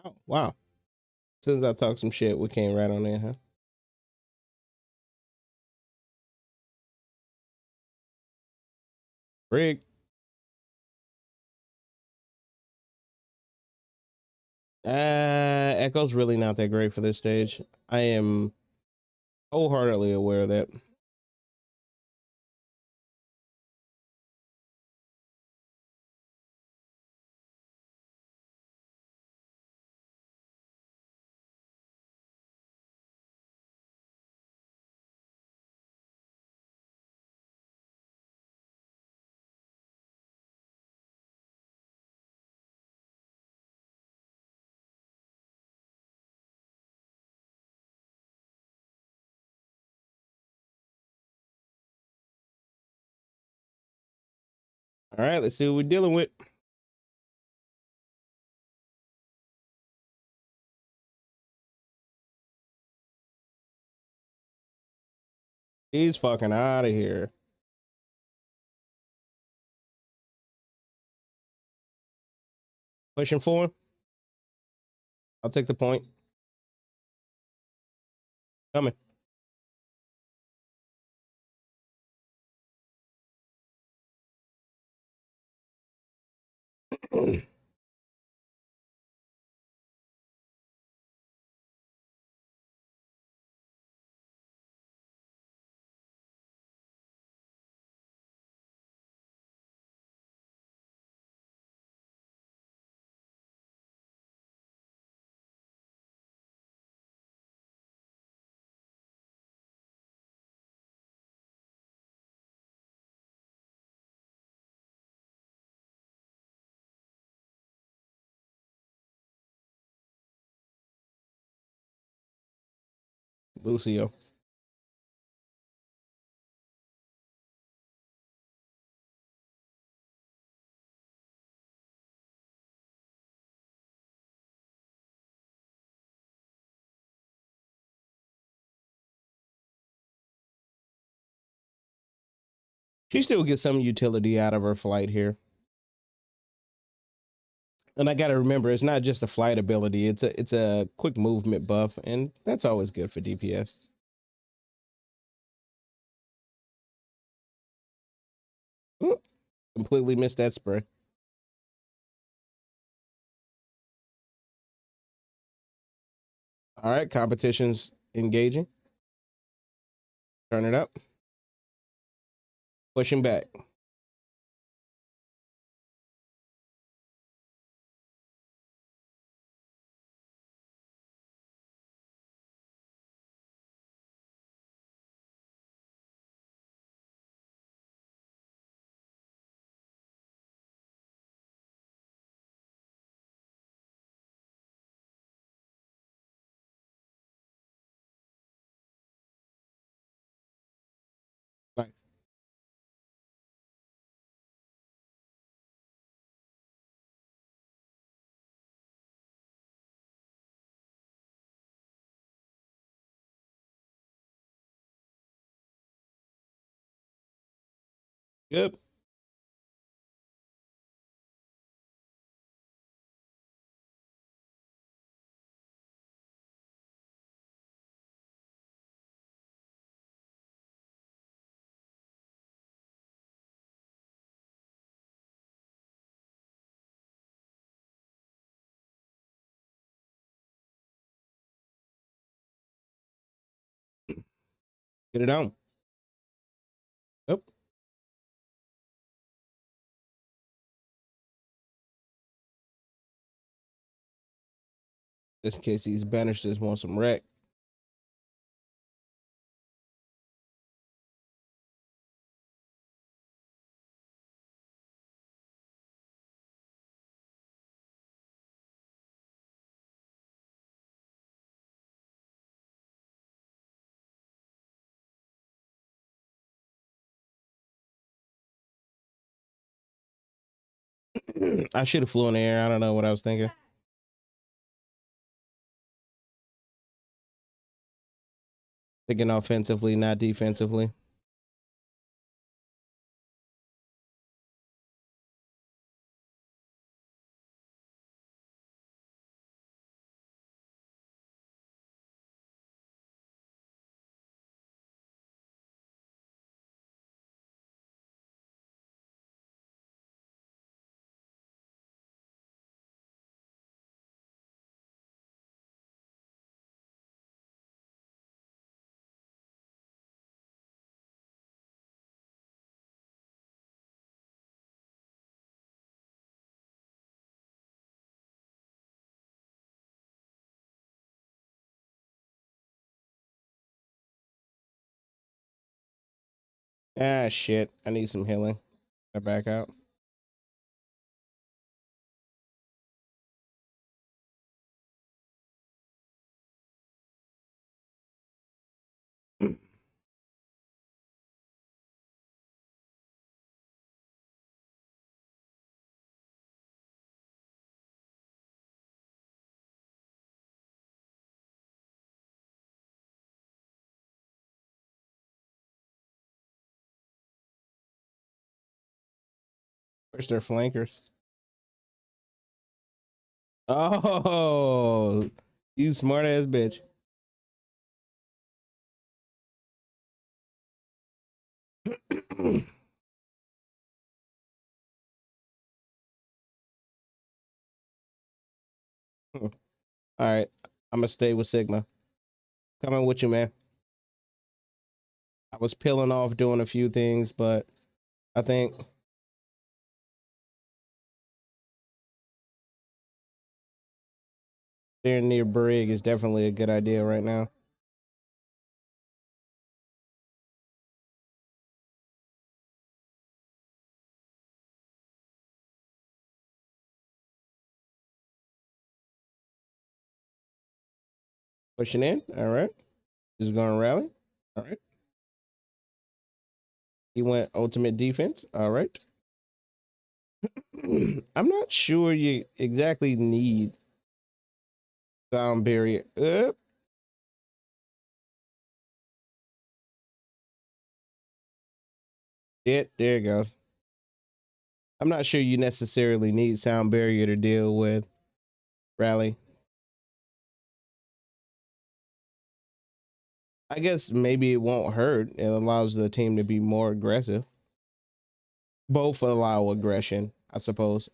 Oh, wow. As soon as I talk some shit, we came right on in, huh? Rick. Echo's really not that great for this stage. I am wholeheartedly aware of that. All right, let's see what we're dealing with. He's fucking out of here. Pushing for him. I'll take the point. Coming. Lucio. She still gets some utility out of her flight here. And I got to remember, it's not just a flight ability. It's a quick movement buff, and that's always good for DPS. Ooh, completely missed that spray. All right, competition's engaging. Turn it up. Pushing back. Nice. Good. Get it on. Yep. Just in case these banisters want some wreck. I should have flew in the air. I don't know what I was thinking. Thinking offensively, not defensively. Ah, shit. I need some healing. I back out. Where's their flankers? Oh, you smart ass bitch. All right, I'm gonna stay with Sigma. Coming with you, man. I was peeling off doing a few things, but I think staying near Brig is definitely a good idea right now. Pushing in. All right. He's gonna rally. All right. He went ultimate defense. All right. I'm not sure you exactly need sound barrier. There it goes. I'm not sure you necessarily need sound barrier to deal with rally. I guess maybe it won't hurt. It allows the team to be more aggressive. Both allow aggression, I suppose.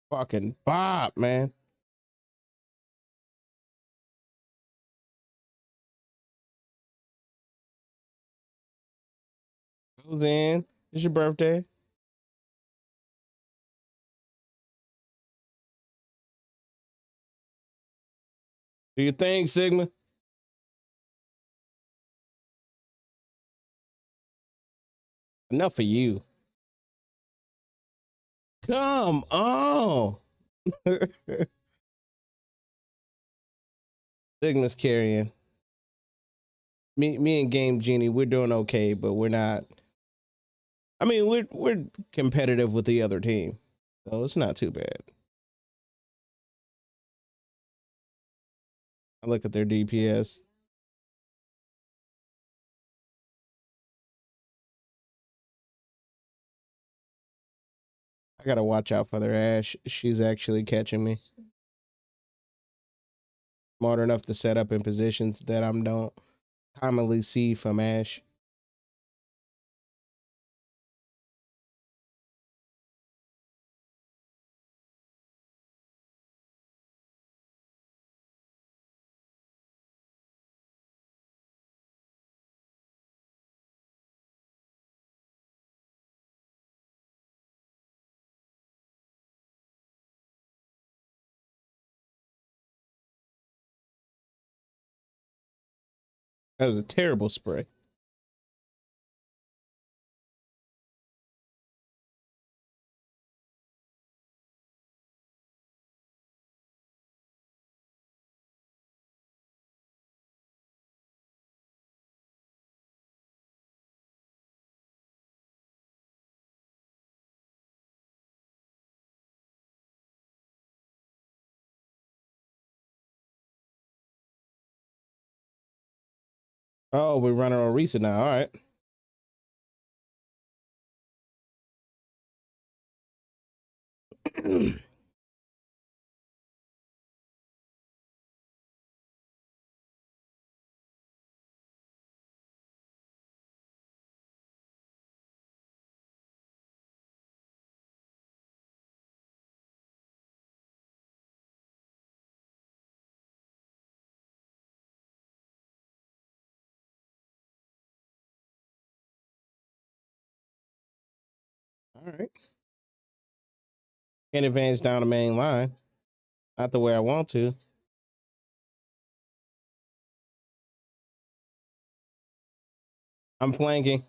Fucking Bob, man. Goes in. It's your birthday. Do your thing, Sigma. Enough for you. Come on. Sigma's carrying. Me and Game Genie, we're doing okay, but we're not. I mean, we're competitive with the other team, so it's not too bad. I look at their DPS. I gotta watch out for their Ashe. She's actually catching me. Smart enough to set up in positions that I don't commonly see from Ashe. That was a terrible spray. Oh, we're running on Risa now. All right. All right. Can't advance down the main line. Not the way I want to. I'm flanking.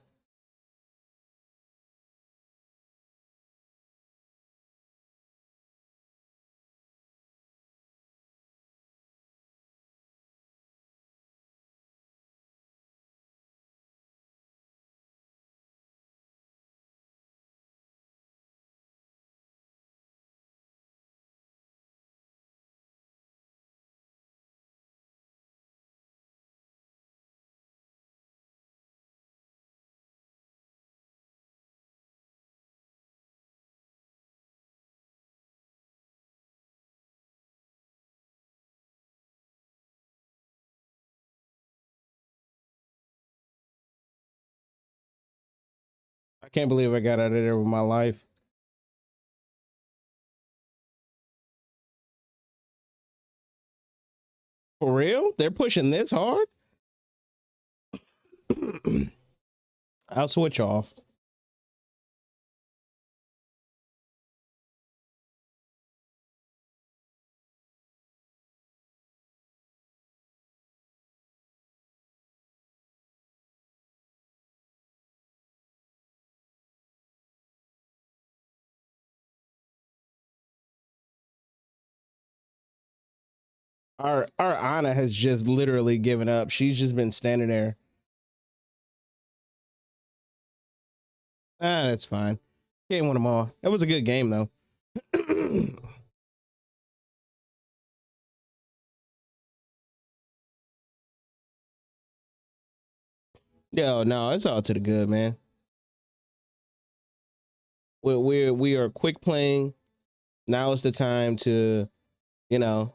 I can't believe I got out of there with my life. For real? They're pushing this hard? I'll switch off. Our Anna has just literally given up. She's just been standing there. Ah, that's fine. Can't win them all. That was a good game though. Yo, no, it's all to the good, man. We are quick playing. Now is the time to, you know,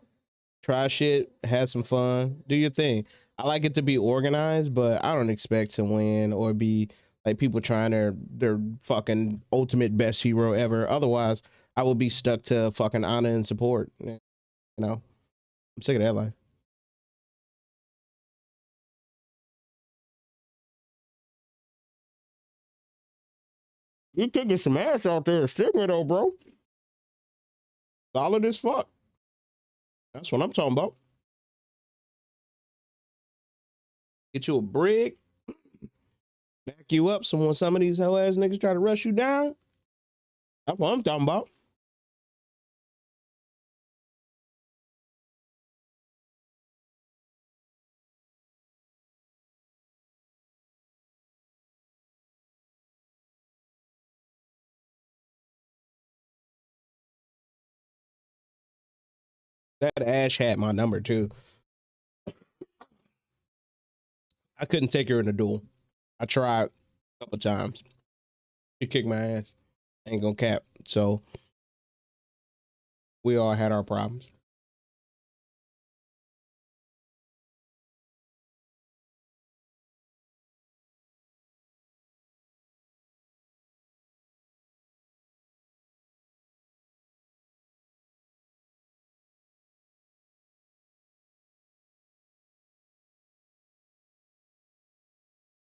try shit, have some fun, do your thing. I like it to be organized, but I don't expect to win or be like people trying their fucking ultimate best hero ever. Otherwise, I will be stuck to fucking honor and support. You know, I'm sick of that life. You kicking some ass out there, Stigma though, bro. Solid as fuck. That's what I'm talking about. Get you a brick, back you up. So when some of these hoe ass niggas try to rush you down, that's what I'm talking about. That Ash had my number too. I couldn't take her in a duel. I tried a couple times. She kicked my ass. Ain't gonna cap. So we all had our problems.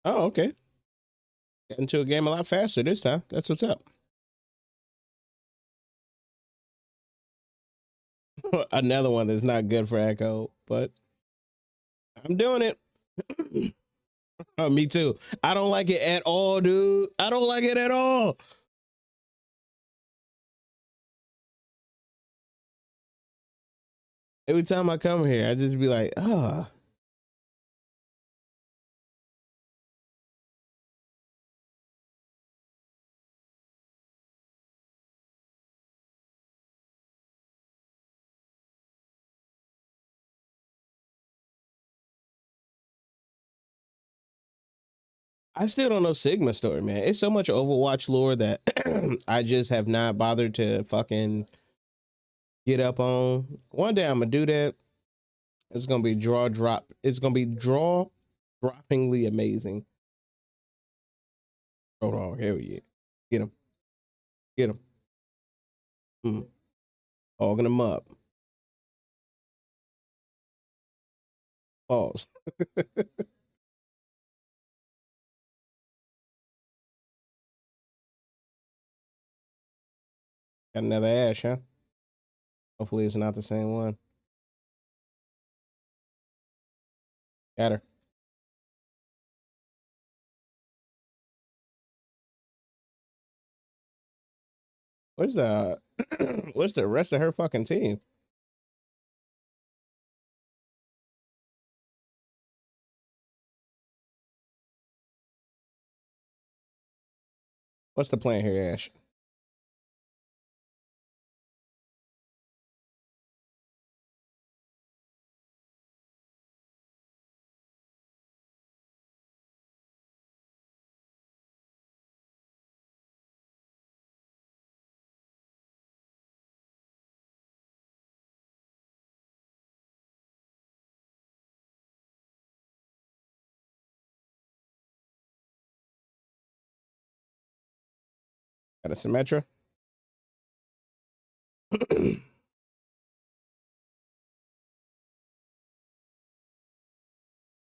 Oh, okay. Got into a game a lot faster this time. That's what's up. Another one that's not good for Echo, but I'm doing it. Oh, me too. I don't like it at all, dude. I don't like it at all. Every time I come here, I just be like, ah. Oh. I still don't know Sigma story, man. It's so much Overwatch lore that I just have not bothered to fucking get up on. One day I'm gonna do that. It's gonna be It's gonna be draw droppingly amazing. Hold on, here we go. Get him. Get him. Hogging him up. Pause. Got another Ash, huh? Hopefully it's not the same one. Got her. Where's the where's the rest of her fucking team? What's the plan here, Ash? Got a Symmetra?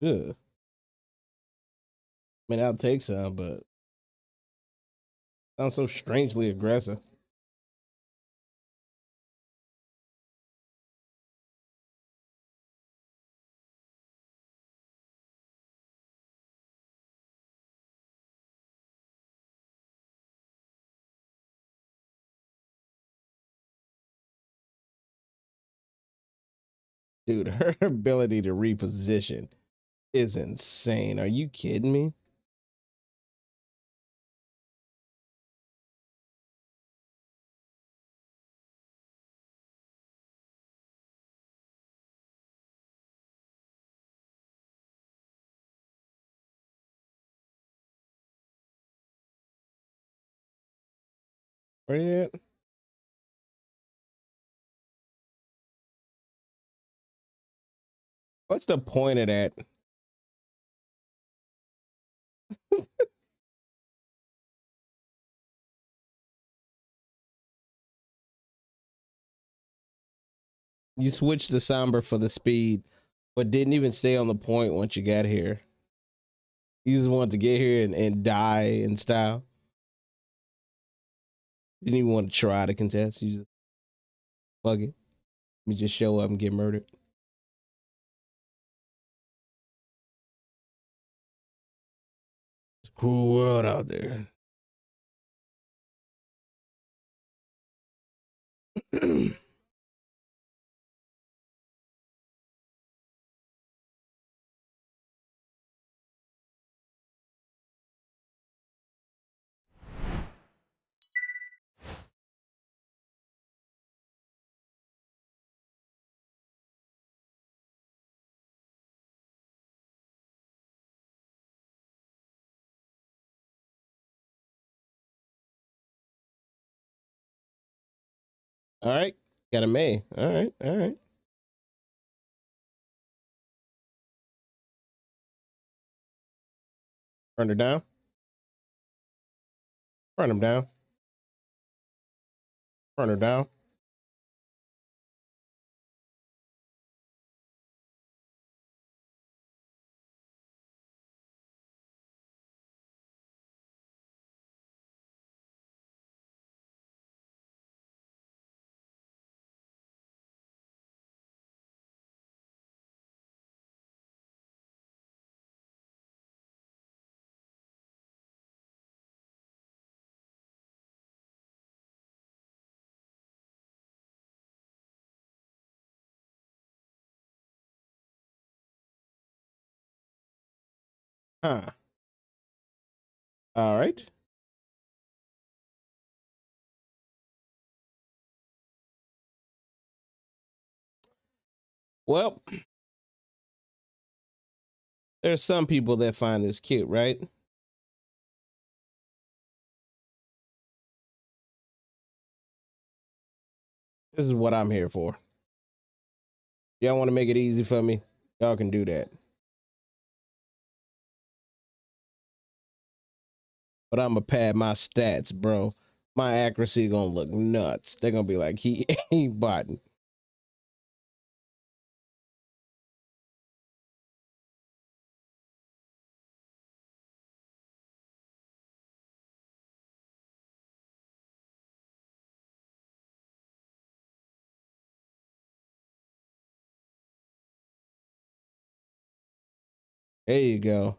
Good. I mean, I'll take some, but Sounds so strangely aggressive. Dude, her ability to reposition is insane. Are you kidding me? Where you at? What's the point of that? You switched to Sombra for the speed, but didn't even stay on the point once you got here. You just wanted to get here and die in style. Didn't even want to try to contest. You just fuck it. Let me just show up and get murdered. It's a cruel world out there. All right. Got a May. All right. All right. Run her down. Run him down. Run her down. Huh. All right. Well, there's some people that find this cute, right? This is what I'm here for. Y'all want to make it easy for me? Y'all can do that. But I'm gonna pad my stats, bro. My accuracy gonna look nuts. They're gonna be like, he ain't botting. There you go.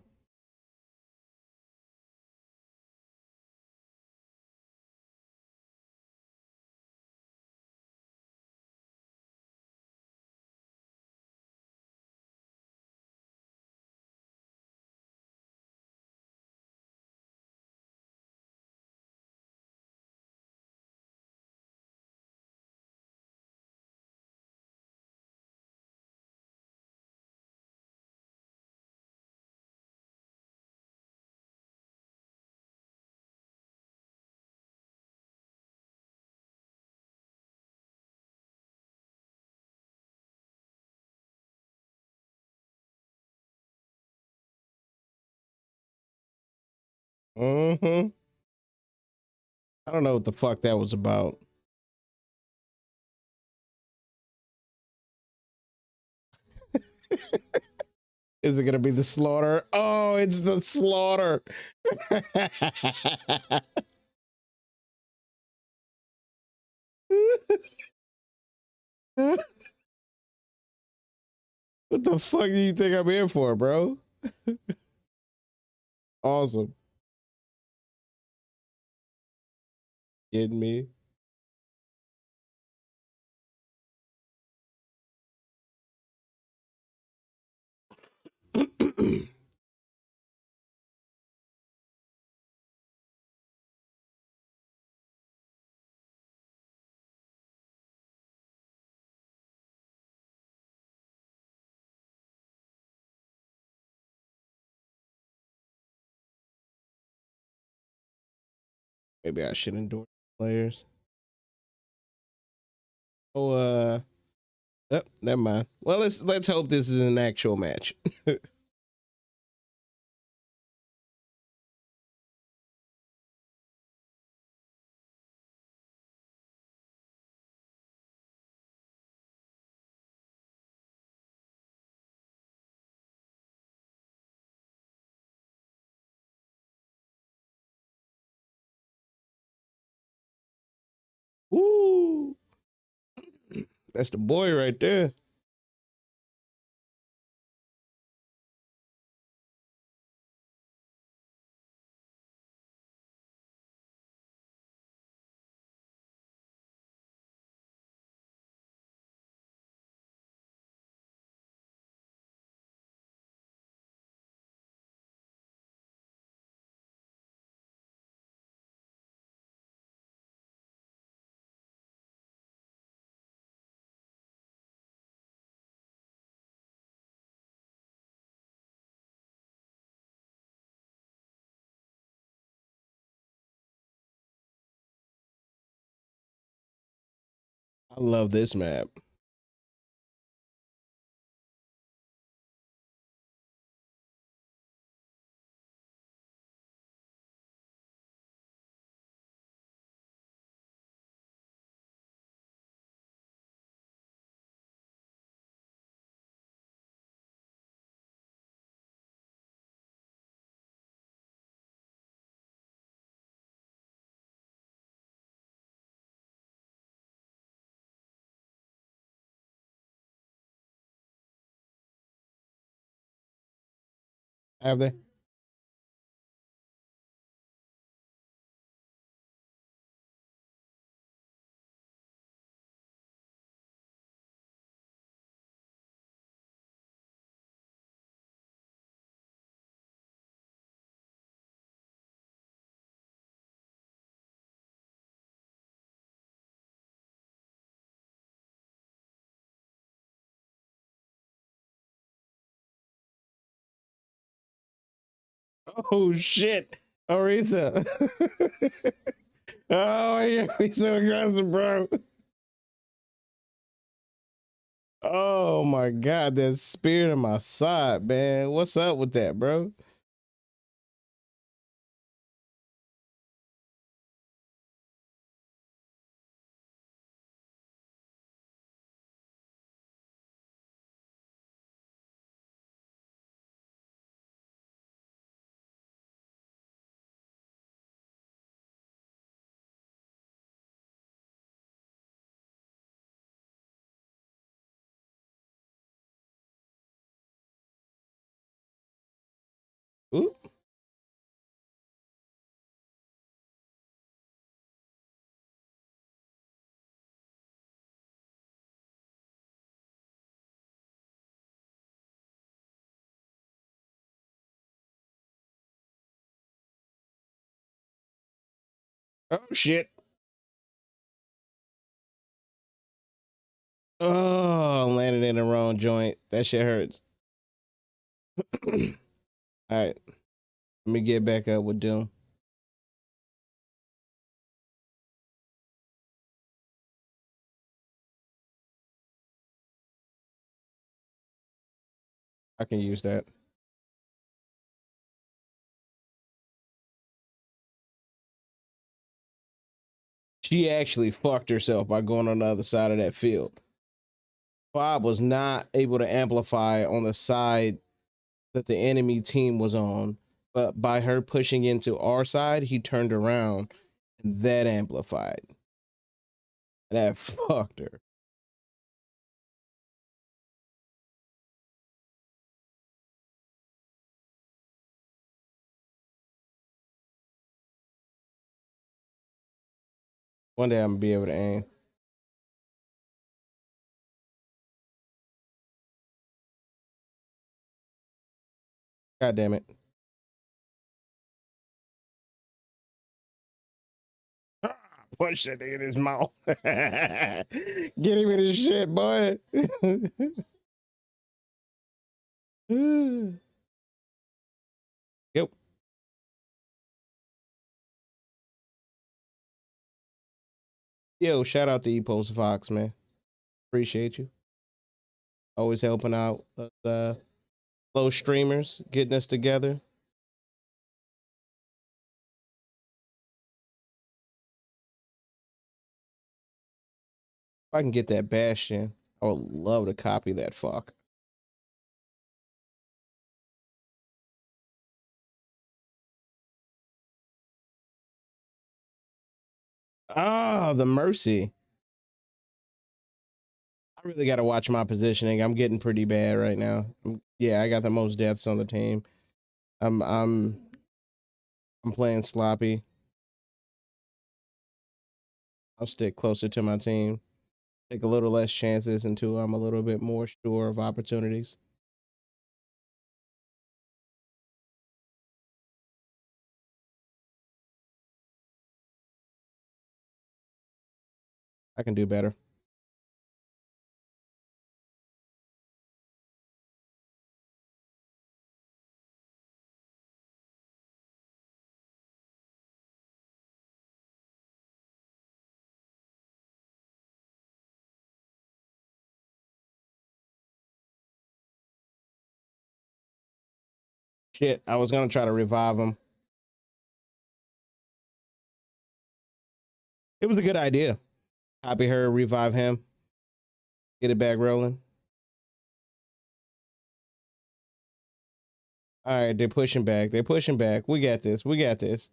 Mm-hmm. I don't know what the fuck that was about. Is it gonna be the slaughter? Oh, it's the slaughter. What the fuck do you think I'm here for, bro? Awesome. Kidding me? Maybe I should endorse players. Oh, oh, never mind. Well, let's hope this is an actual match. Woo! That's the boy right there. I love this map. Have they? Oh shit, Arisa. Oh yeah, he's so aggressive, bro. Oh my god, that spirit on my side, man. What's up with that, bro? Ooh. Oh shit. Oh, landed in the wrong joint. That shit hurts. All right, let me get back up with Doom. I can use that. She actually fucked herself by going on the other side of that field. Bob was not able to amplify on the side that the enemy team was on, but by her pushing into our side, he turned around and that amplified. And that fucked her. One day I'm gonna be able to aim. God damn it. Punch that nigga in his mouth. Get him in his shit, boy. Yep. Yo, shout out to Epos Fox, man. Appreciate you. Always helping out those streamers, getting us together. If I can get that Bastion, I would love to copy that fuck. Ah, the Mercy. I really got to watch my positioning. I'm getting pretty bad right now. Yeah, I got the most deaths on the team. I'm playing sloppy. I'll stick closer to my team. Take a little less chances until I'm a little bit more sure of opportunities. I can do better. Shit, I was gonna try to revive him. It was a good idea. Copy her, revive him, get it back rolling. All right, they're pushing back. They're pushing back. We got this. We got this.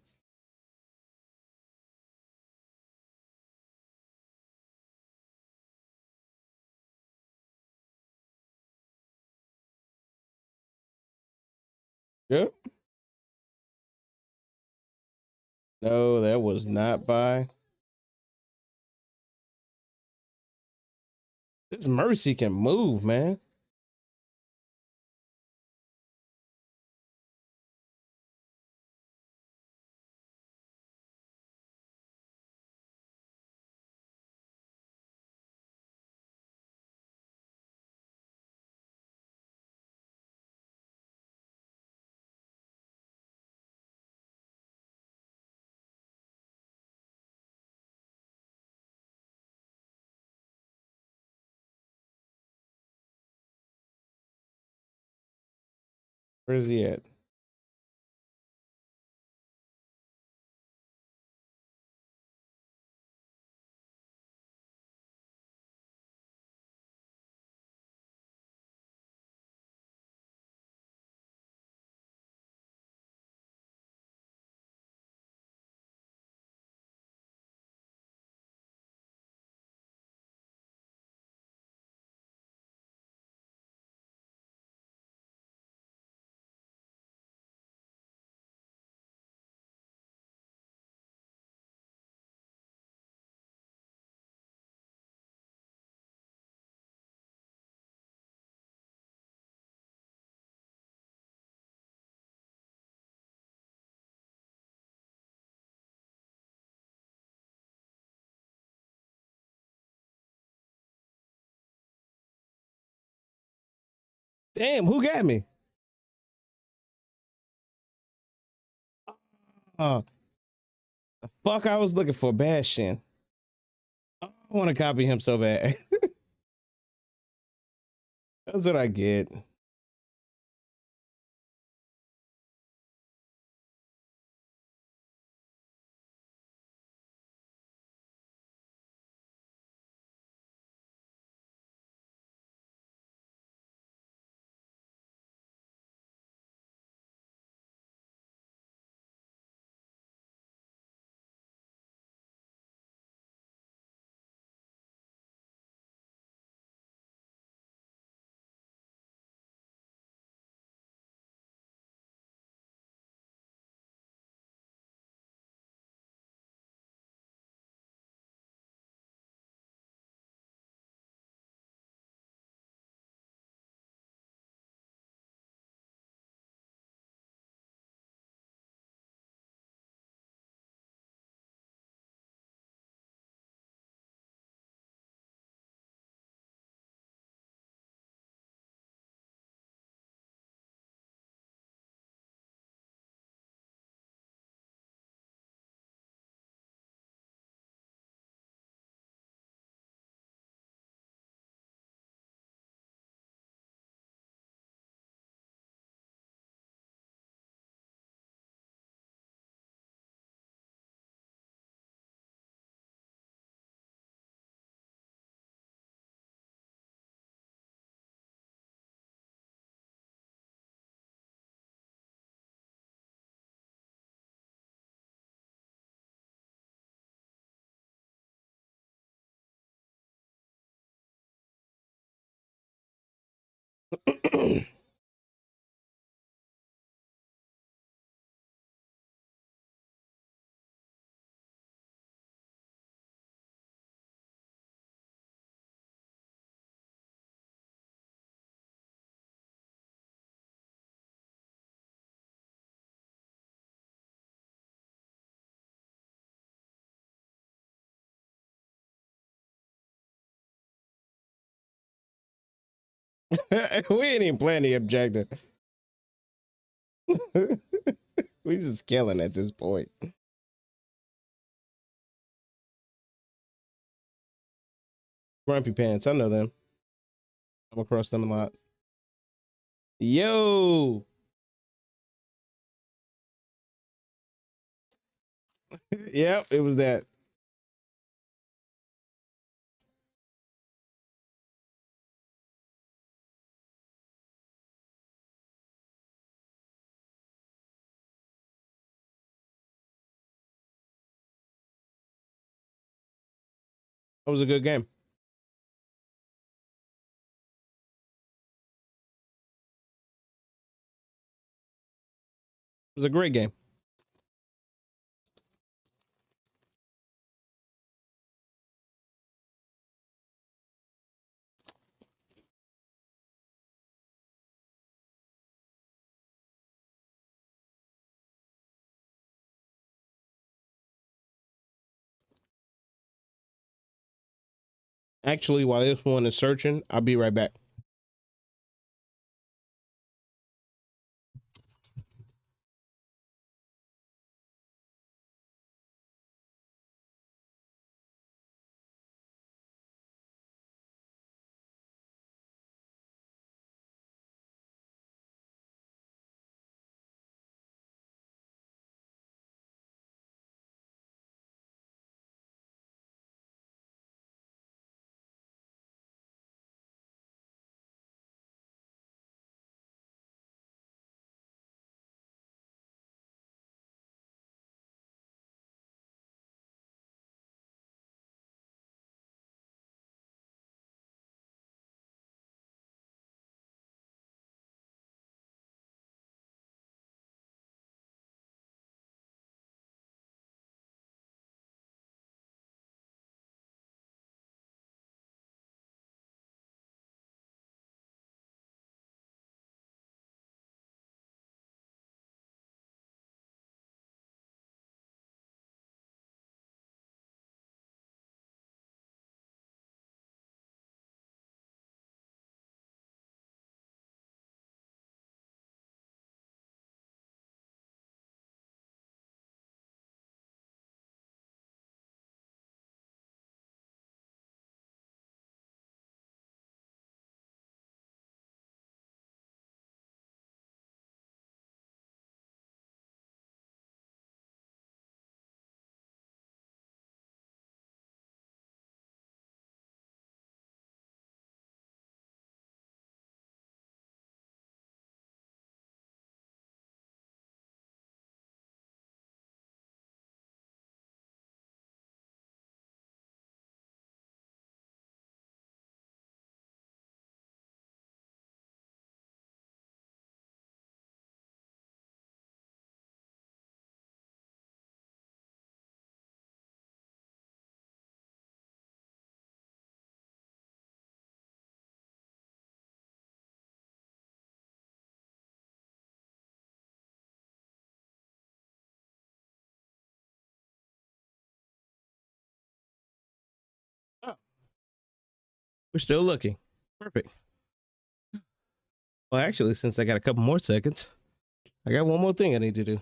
Yep. No, that was not by. This Mercy can move, man. Where's he at? Damn, who got me? The fuck I was looking for Bastion. I want to copy him so bad. That's what I get. We ain't even playing the objective. We just killing at this point. Grumpy Pants, I know them. I'm across them a lot. Yo. Yep, it was that. That was a good game. It was a great game. Actually, while this one is searching, I'll be right back. Oh, we're still looking. Perfect. Well, actually, since I got a couple more seconds, I got one more thing I need to do.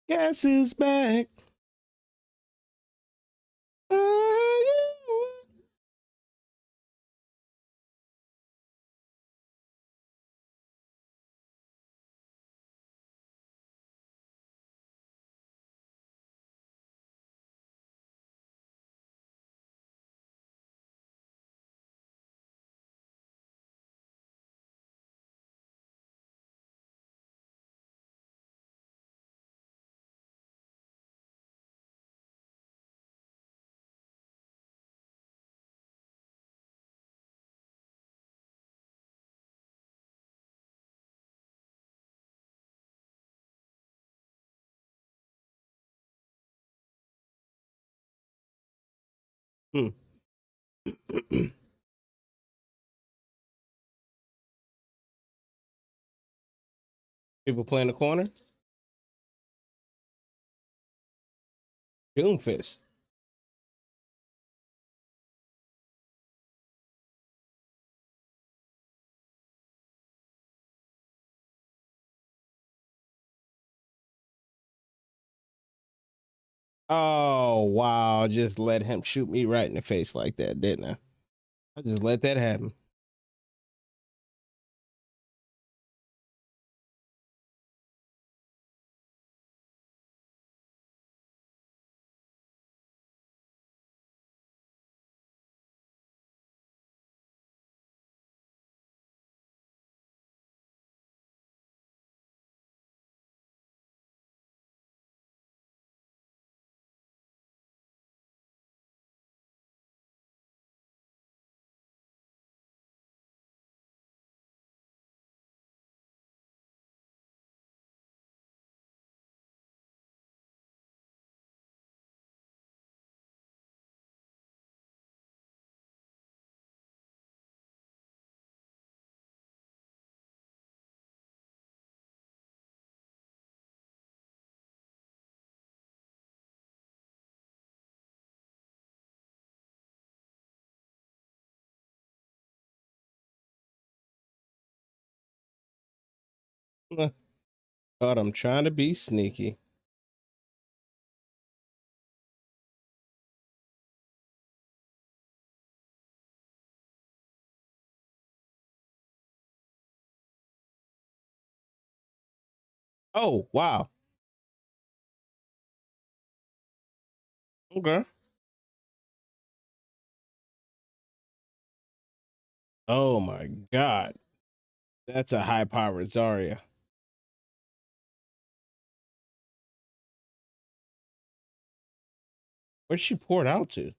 Guess who's back? Oh, yeah. People playing the corner. Doomfist. Oh wow! Just let him shoot me right in the face like that, didn't I? I just let that happen. But I'm trying to be sneaky. Oh wow. Okay. Oh my god. That's a high powered Zarya. Where'd she pour it out to?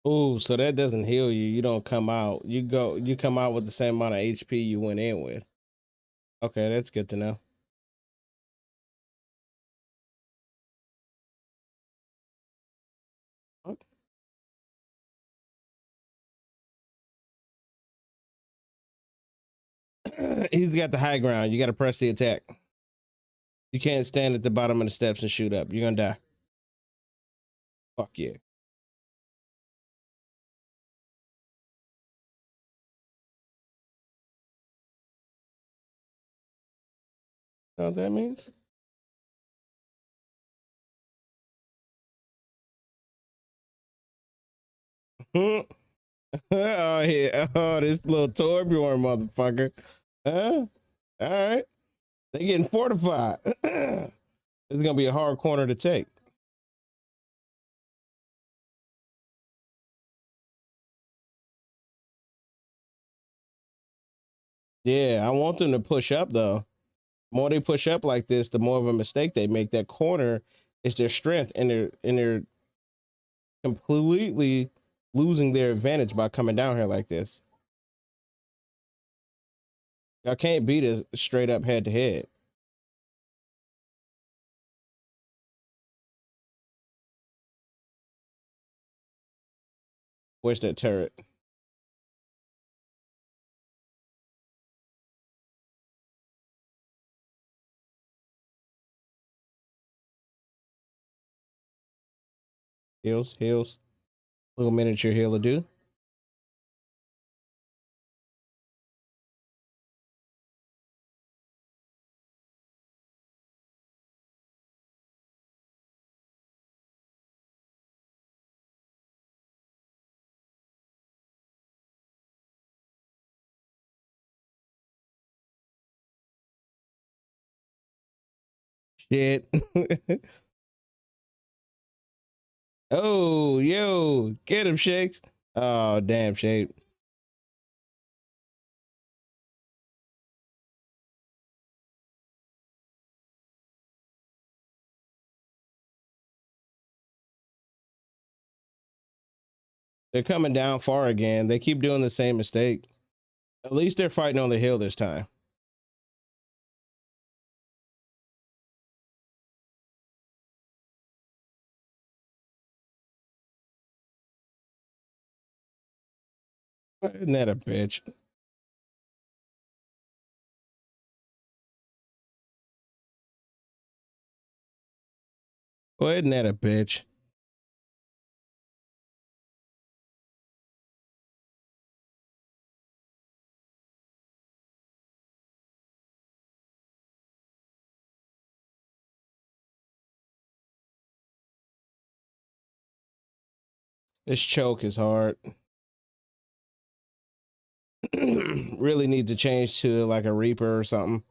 Ooh, so that doesn't heal you. You don't come out. You come out with the same amount of HP you went in with. Okay, that's good to know. What? He's got the high ground. You got to press the attack. You can't stand at the bottom of the steps and shoot up. You're gonna die. Fuck yeah. Know what that means? oh yeah. Oh, this little Torbjorn motherfucker. Huh? All right. They getting fortified. It's gonna be a hard corner to take. Yeah, I want them to push up though. The more they push up like this, the more of a mistake they make. That corner is their strength, and they're completely losing their advantage by coming down here like this. Y'all can't beat us straight up head to head. Where's that turret? Heals, heals. Little miniature healer do. Shit. Oh, yo, get him, Shakes. Oh, damn, Shape. They're coming down far again. They keep doing the same mistake. At least they're fighting on the hill this time. Isn't that a bitch? Well, isn't that a bitch? This choke is hard. Really need to change to like a Reaper or something.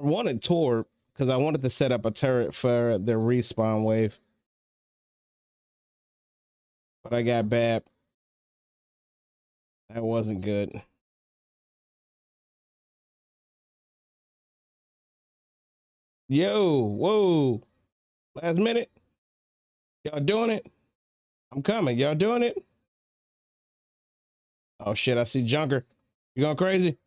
I wanted Tor because I wanted to set up a turret for the respawn wave. But I got bad. That wasn't good. Yo, whoa. Last minute. Y'all doing it? I'm coming. Y'all doing it? Oh shit, I see Junker. You going crazy?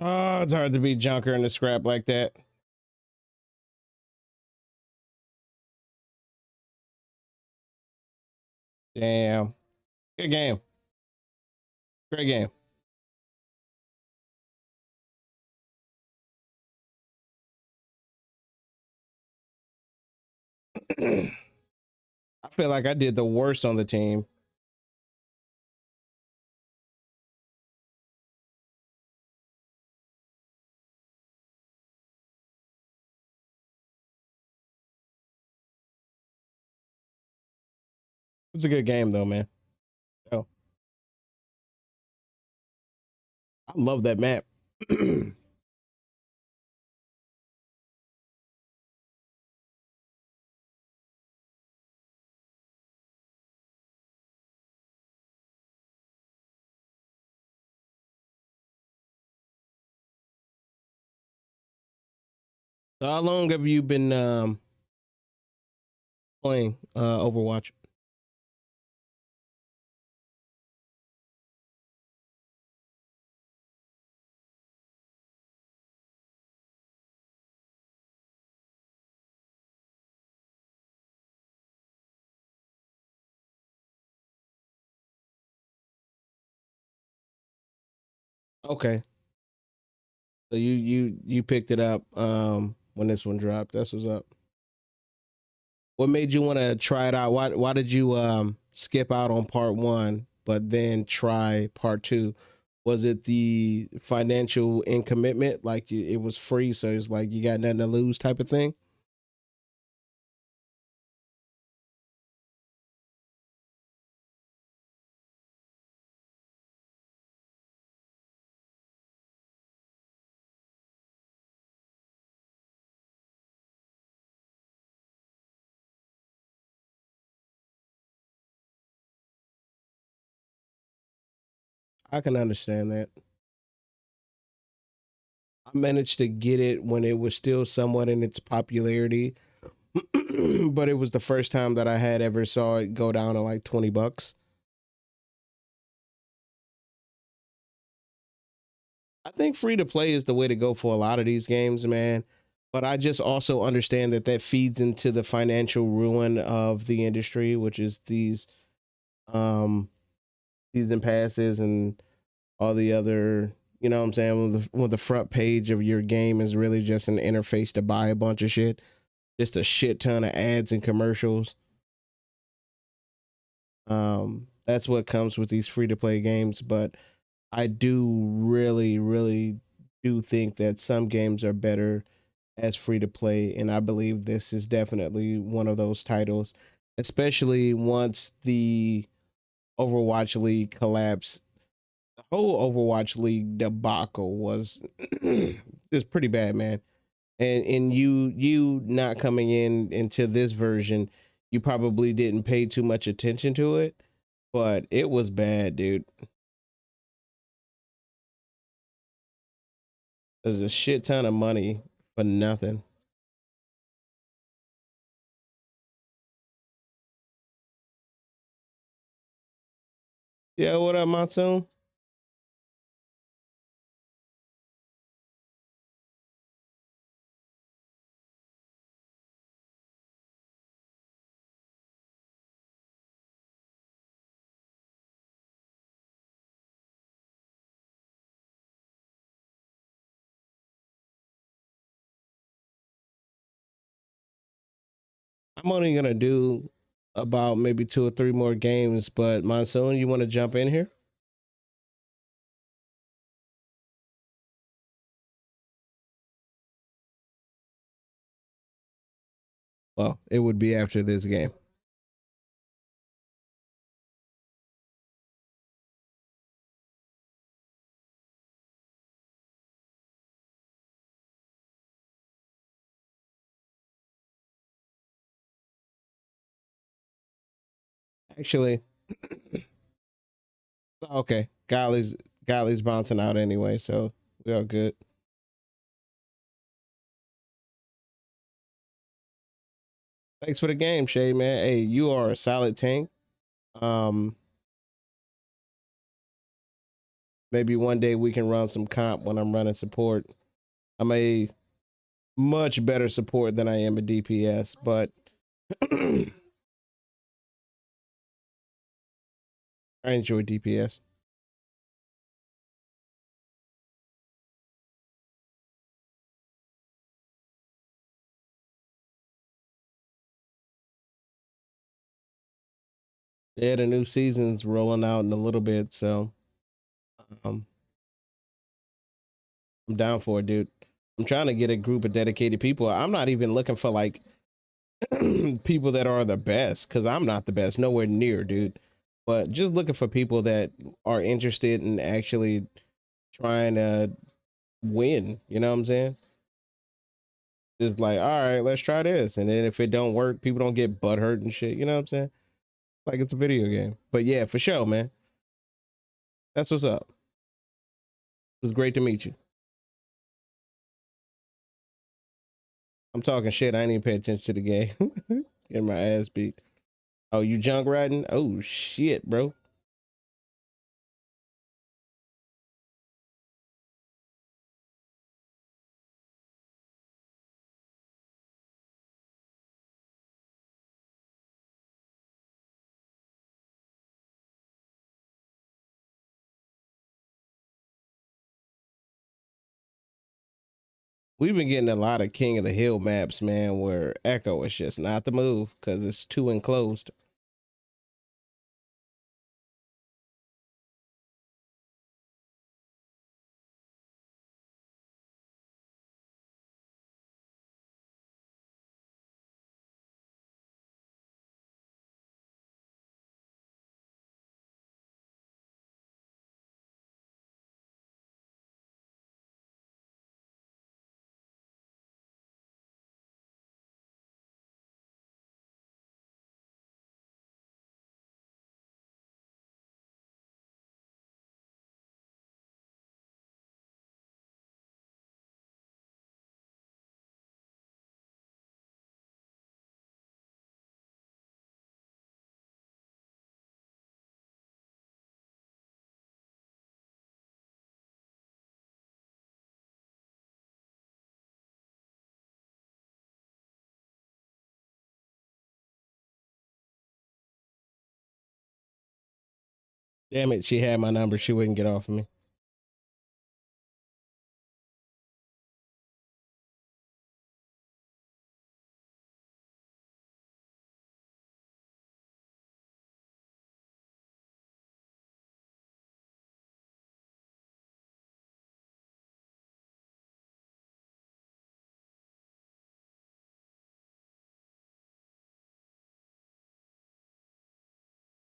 Oh, it's hard to beat Junker in the scrap like that. Damn. Good game. Great game. I feel like I did the worst on the team. It's a good game though, man. Oh, I love that map. So how long have you been playing Overwatch? Okay. So you picked it up when this one dropped. That's what's up. What made you want to try it out? Why did you skip out on part 1 but then try part 2? Was it the financial in commitment, like it was free, so it's like you got nothing to lose type of thing? I can understand that. I managed to get it when it was still somewhat in its popularity, but it was the first time that I had ever saw it go down to like $20. I think free to play is the way to go for a lot of these games, man. But I just also understand that that feeds into the financial ruin of the industry, which is these season passes and all the other, you know what I'm saying, when the front page of your game is really just an interface to buy a bunch of shit, just a shit ton of ads and commercials. That's what comes with these free to play games. But I do really do think that some games are better as free to play, and I believe this is definitely one of those titles, especially once the Overwatch League collapsed. The whole Overwatch League debacle was is pretty bad, man. And you not coming in into this version, you probably didn't pay too much attention to it, but it was bad, dude. There's a shit ton of money for nothing. Yeah, what up, Monsoon? I'm only gonna do about maybe 2 or 3 more games, but Monsoon, you want to jump in here? Well, it would be after this game. Actually, okay. Golly's bouncing out anyway, so we are good. Thanks for the game, Shay, man. Hey, you are a solid tank. Um, Maybe one day we can run some comp when I'm running support. I'm a much better support than I am a DPS, but I enjoy DPS. Yeah, the new season's rolling out in a little bit, so um, I'm down for it, dude. I'm trying to get a group of dedicated people. I'm not even looking for like people that are the best, because I'm not the best, nowhere near, dude. But just looking for people that are interested in actually trying to win. You know what I'm saying? Just like, all right, let's try this, and then if it don't work, people don't get butthurt and shit. You know what I'm saying? Like it's a video game. But yeah, for sure, man. That's what's up. It was great to meet you. I'm talking shit. I ain't even pay attention to the game. Getting my ass beat. Oh, you junk riding? Oh shit, bro. We've been getting a lot of King of the Hill maps, man, where Echo is just not the move because it's too enclosed. Damn it, she had my number. She wouldn't get off of me.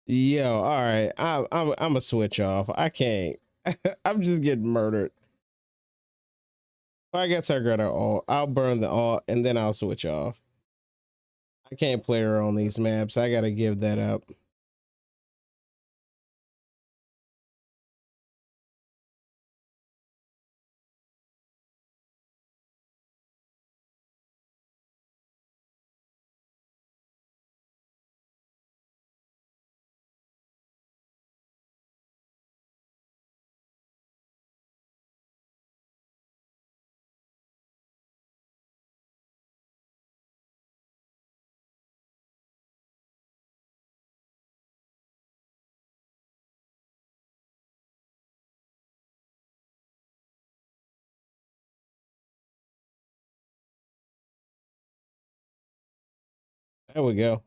Yo, all right. I'm gonna switch off. I can't. I'm just getting murdered. If I get her got her all, I'll burn the all and then I'll switch off. I can't play her on these maps. I gotta give that up. There we go.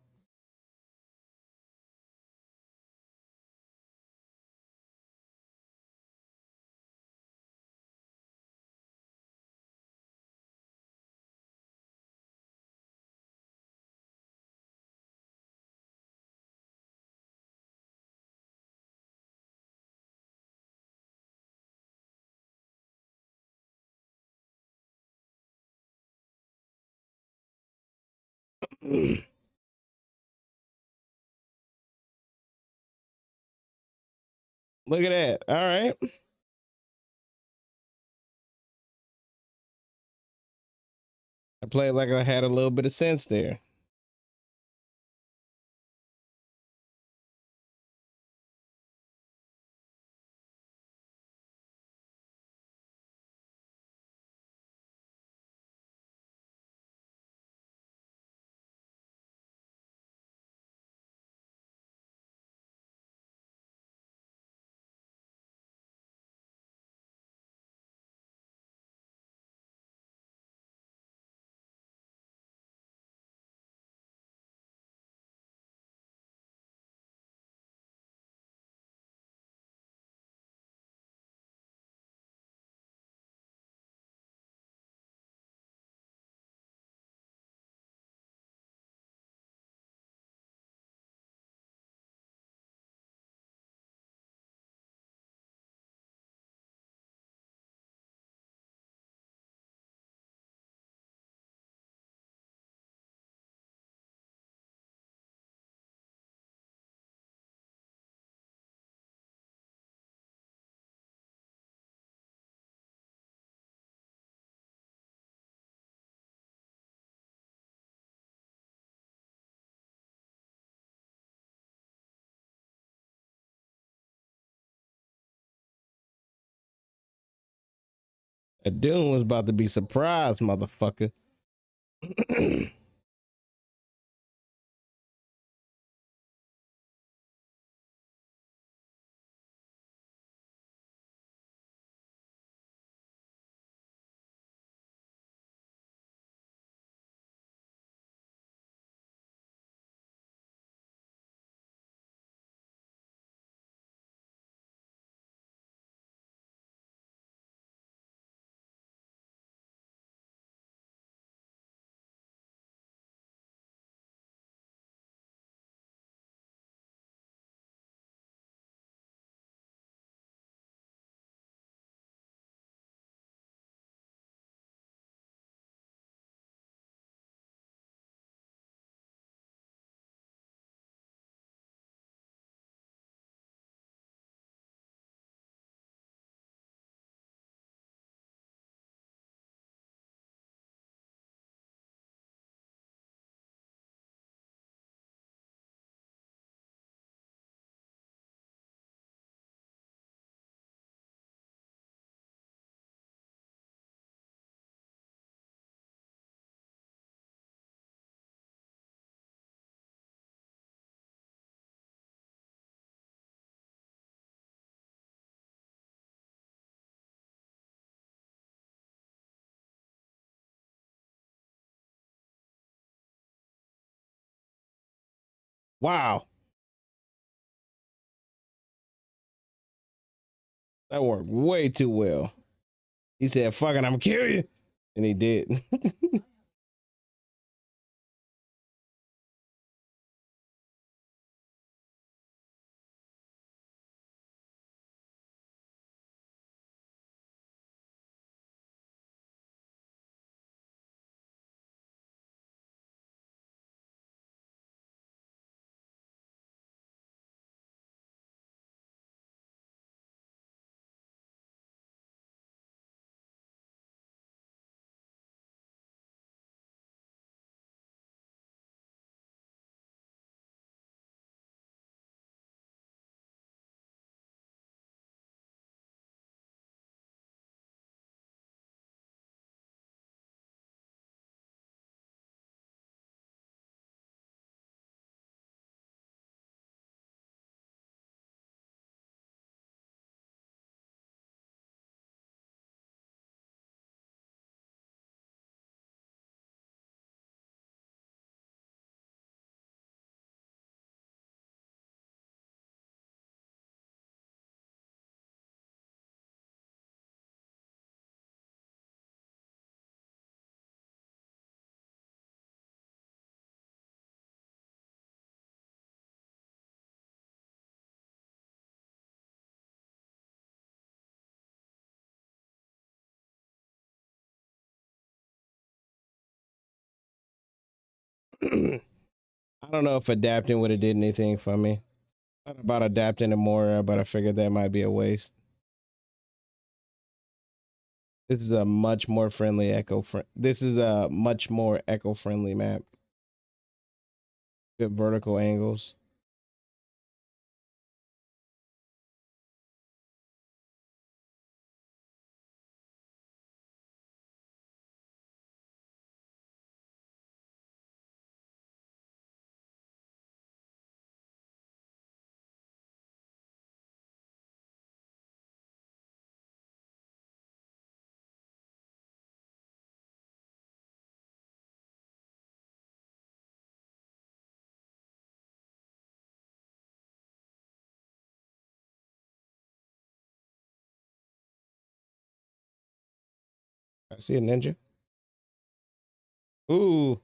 Look at that. All right. I played like I had a little bit of sense there. That Doom was about to be surprised, motherfucker. Wow. That worked way too well. He said, fucking, I'm gonna kill you. And he did. I don't know if adapting would have did anything for me. I thought about adapting to more, but I figured that might be a waste. This is a much more friendly This is a much more eco-friendly map. Good vertical angles. I see a ninja. Ooh.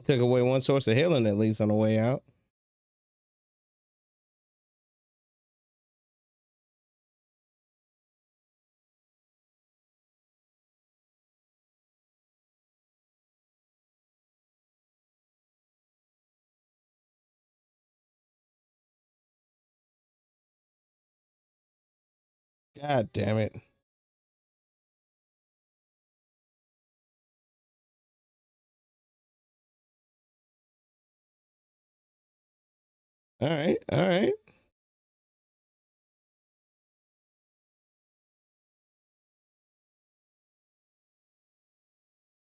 Took away one source of healing at least on the way out. God damn it. All right, all right.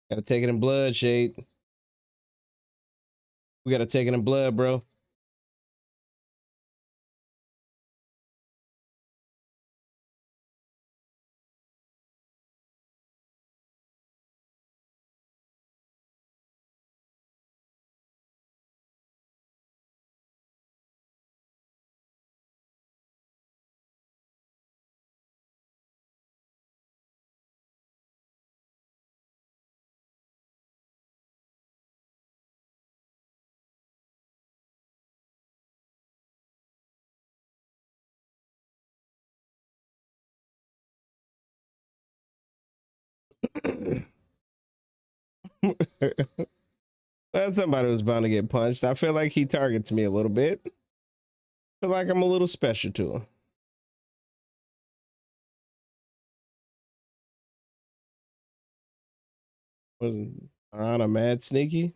Gotta take it in blood, Shade. We gotta take it in blood, bro. That's somebody was bound to get punched. I feel like he targets me a little bit. Feel like I'm a little special to him. Was Arana mad sneaky?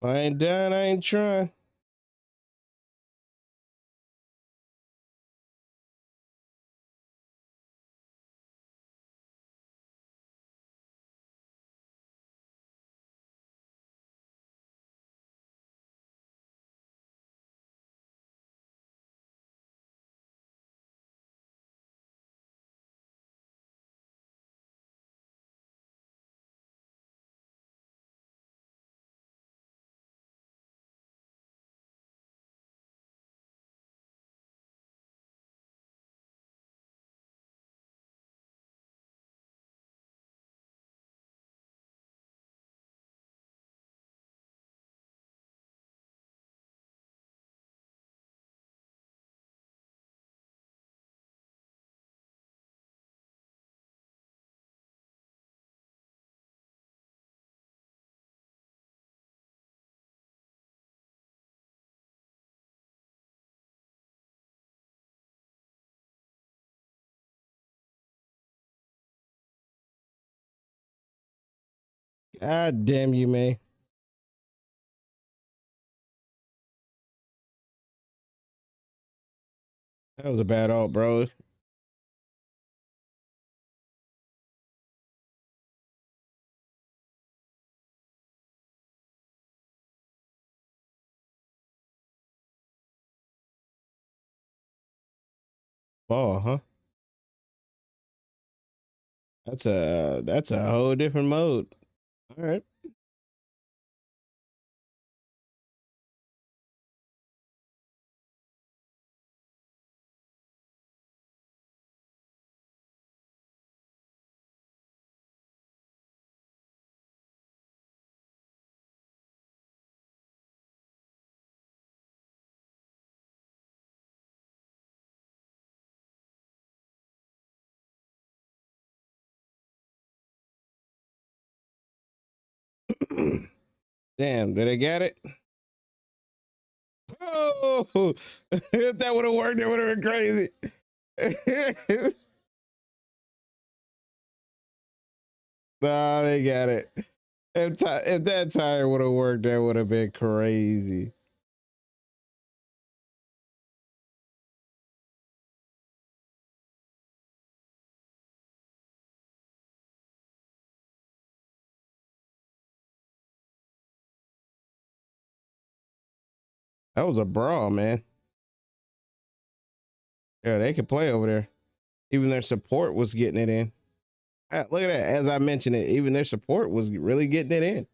I ain't done, I ain't trying. God damn you, man. That was a bad ult, bro. Oh, huh? That's a whole different mode. All right. Damn, did I get it? Oh, if that would have worked, it would have been crazy. Nah, they got it. If that tire would have worked, that would have been crazy. That was a brawl, man. Yeah, they could play over there. Even their support was getting it in. Look at that. As I mentioned it, even their support was really getting it in.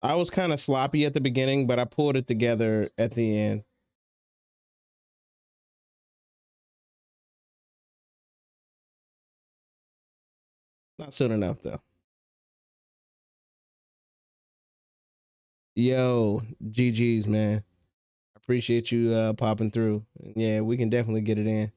I was kind of sloppy at the beginning, but I pulled it together at the end. Not soon enough though. Yo, GG's, man. I appreciate you popping through. Yeah, we can definitely get it in.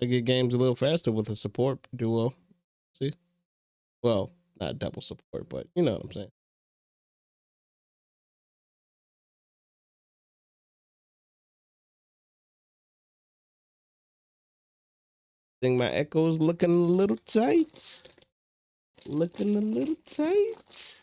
I get games a little faster with a support duo. See? Well, not double support, but you know what I'm saying. Think my echo's looking a little tight. Looking a little tight.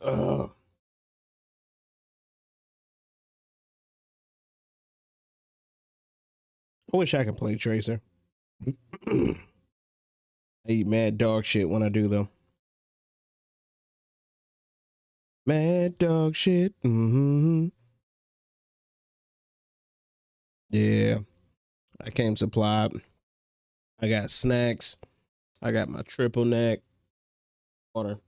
Ugh. I wish I could play Tracer. I eat mad dog shit when I do though. Mad dog shit. Yeah. I came supplied. I got snacks. I got my triple neck. Water.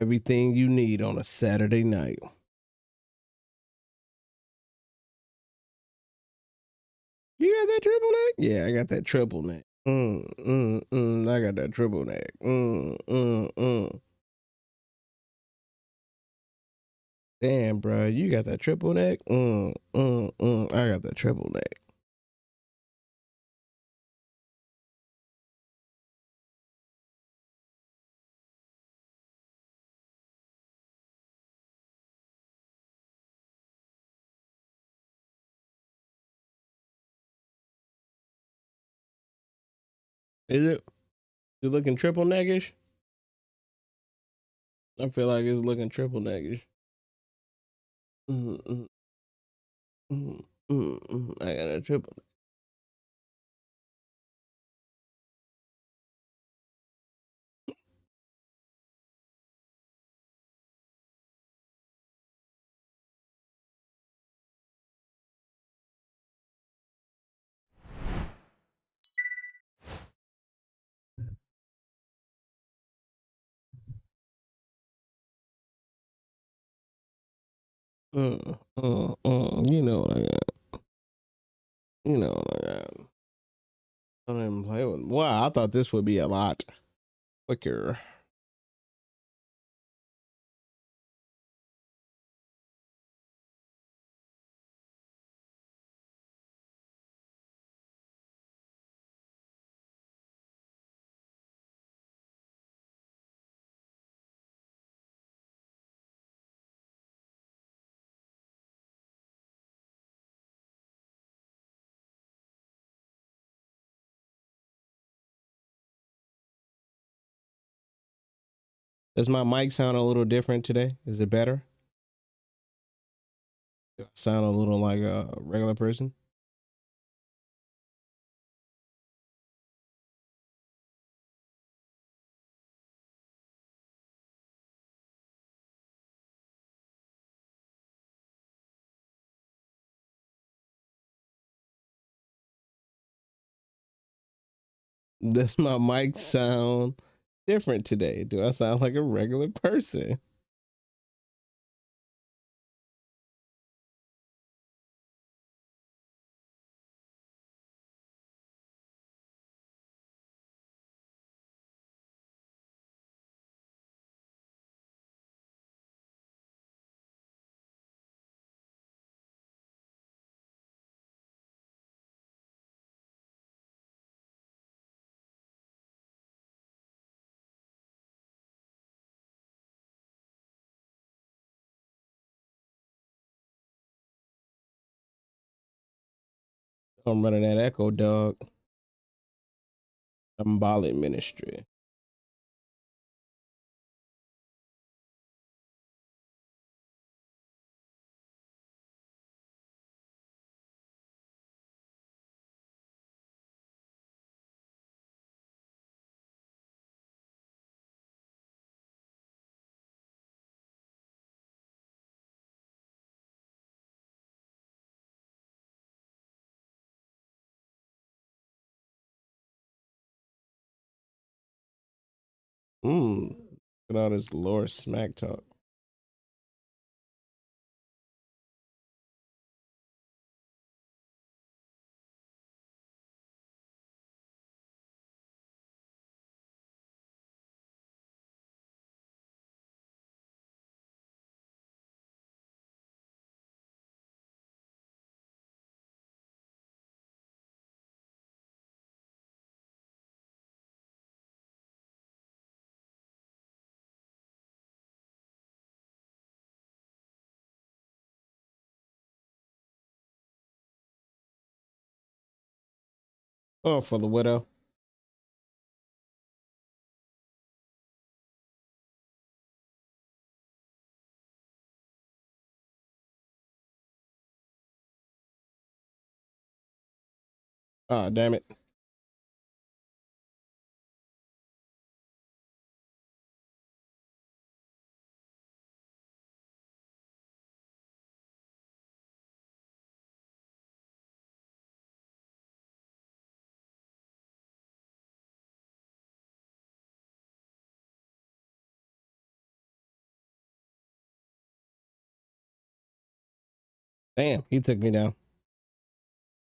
Everything you need on a Saturday night. You got that triple neck? Yeah, I got that triple neck. I got that triple neck. Damn, bro, you got that triple neck? I got that triple neck. Is it? You looking triple neckish? I feel like it's looking triple neckish. I got a triple neck. You know what I got. You know what I got. I don't even play with. Wow, I thought this would be a lot quicker. Does my mic sound a little different today? Is it better? Do I sound a little like a regular person? Does my mic sound different today? Do I sound like a regular person? I'm running that Echo Dog. Symbolic Ministry. Look at all this lore smack talk. Oh, for the widow. Oh, damn it. Damn, he took me down.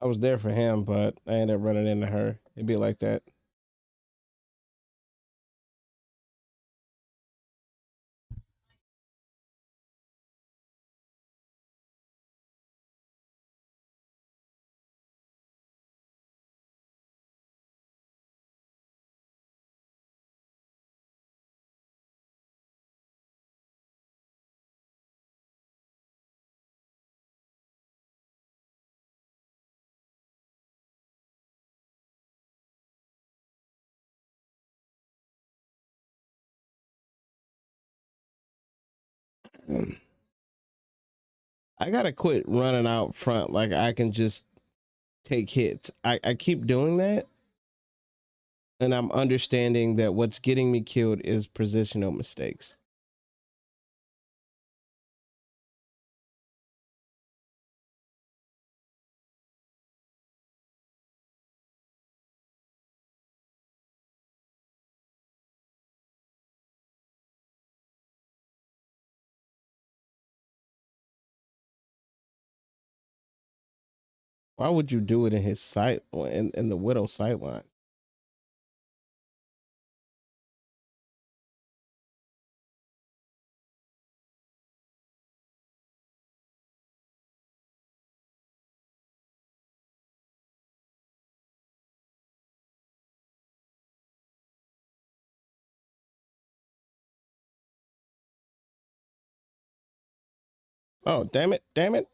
I was there for him, but I ended up running into her. It'd be like that. I gotta quit running out front like I can just take hits. I keep doing that, and I'm understanding that what's getting me killed is positional mistakes. Why would you do it in his sight in the widow sight line? Oh, damn it, damn it.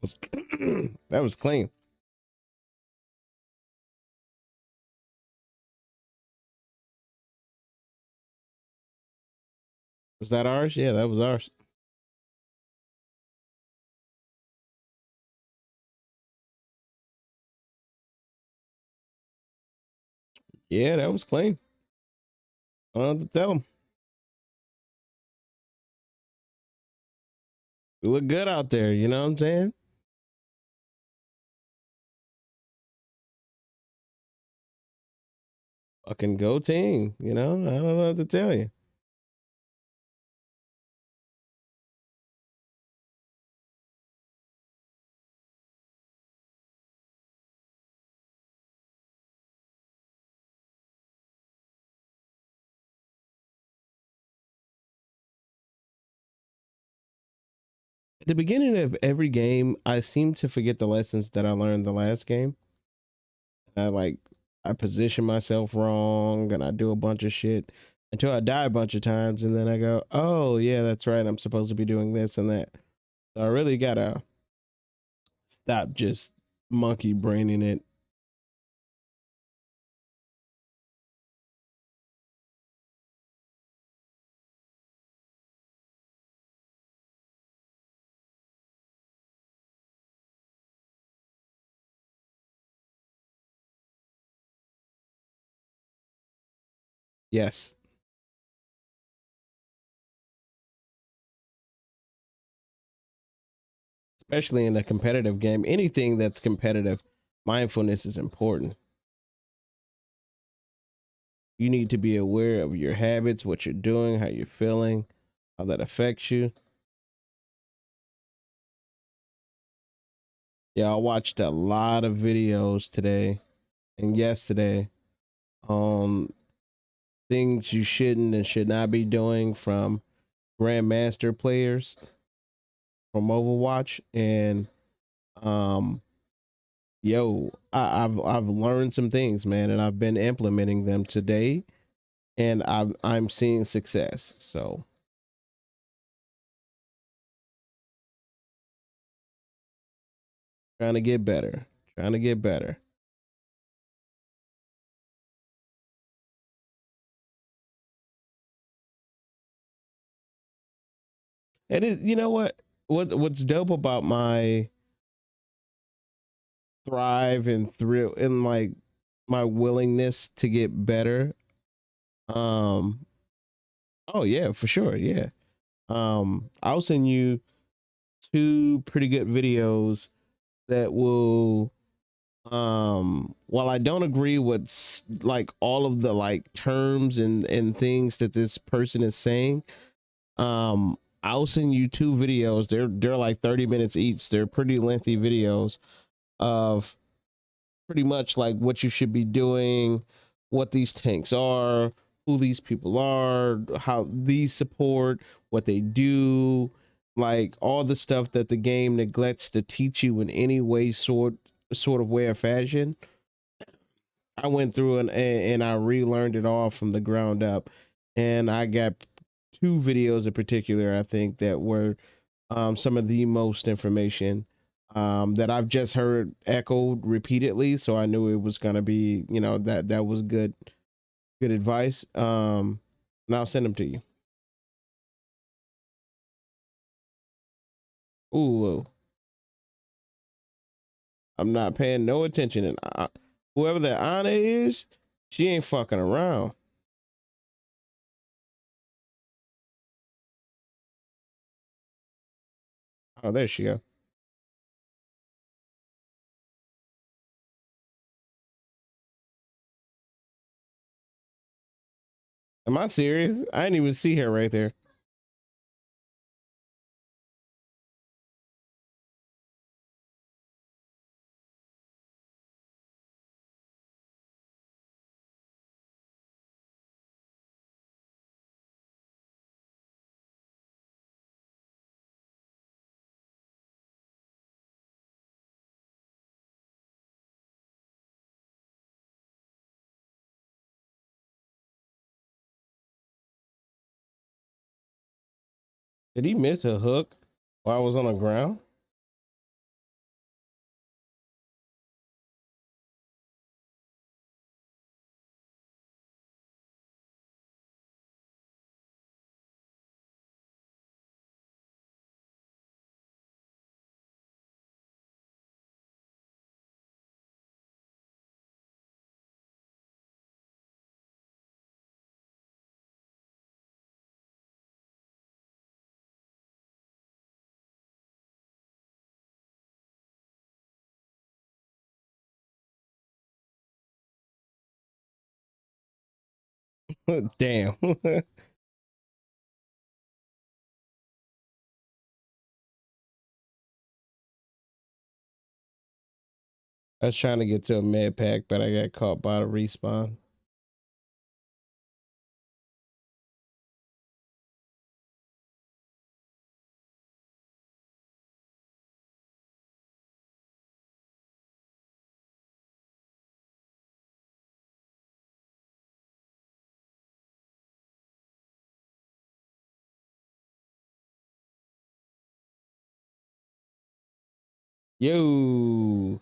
was that was clean. Was that ours? Yeah, that was ours. Yeah, that was clean. I don't have to tell them. We look good out there, you know what I'm saying? Fucking go team, you know? I don't know what to tell you. At the beginning of every game, I seem to forget the lessons that I learned the last game. I position myself wrong and I do a bunch of shit until I die a bunch of times, and then I go, oh yeah, that's right, I'm supposed to be doing this and that. So I really gotta stop just monkey braining it. Yes. Especially in a competitive game, anything that's competitive, mindfulness is important. You need to be aware of your habits, what you're doing, how you're feeling, how that affects you. Yeah, I watched a lot of videos today and yesterday on things you shouldn't and should not be doing from grandmaster players from Overwatch. And I've learned some things, man, and I've been implementing them today, and I'm seeing success. So trying to get better, trying to get better. And it, you know what's dope about my thrive and thrill and like my willingness to get better. Oh yeah, for sure. Yeah. I'll send you two pretty good videos that will while I don't agree with like all of the like terms and things that this person is saying, I'll send you two videos. They're like 30 minutes each. They're pretty lengthy videos of pretty much like what you should be doing, what these tanks are, who these people are, how these support, what they do, like all the stuff that the game neglects to teach you in any way, sort of way or fashion. I went through and I relearned it all from the ground up, and I got two videos in particular I think that were some of the most information that I've just heard echoed repeatedly, so I knew it was gonna be, you know, that was good advice. And I'll send them to you. Ooh, I'm not paying no attention, and whoever that Anna is, she ain't fucking around. Oh, there she go. Am I serious? I didn't even see her right there. Did he miss a hook while I was on the ground? Damn. I was trying to get to a med pack, but I got caught by the respawn. Yo.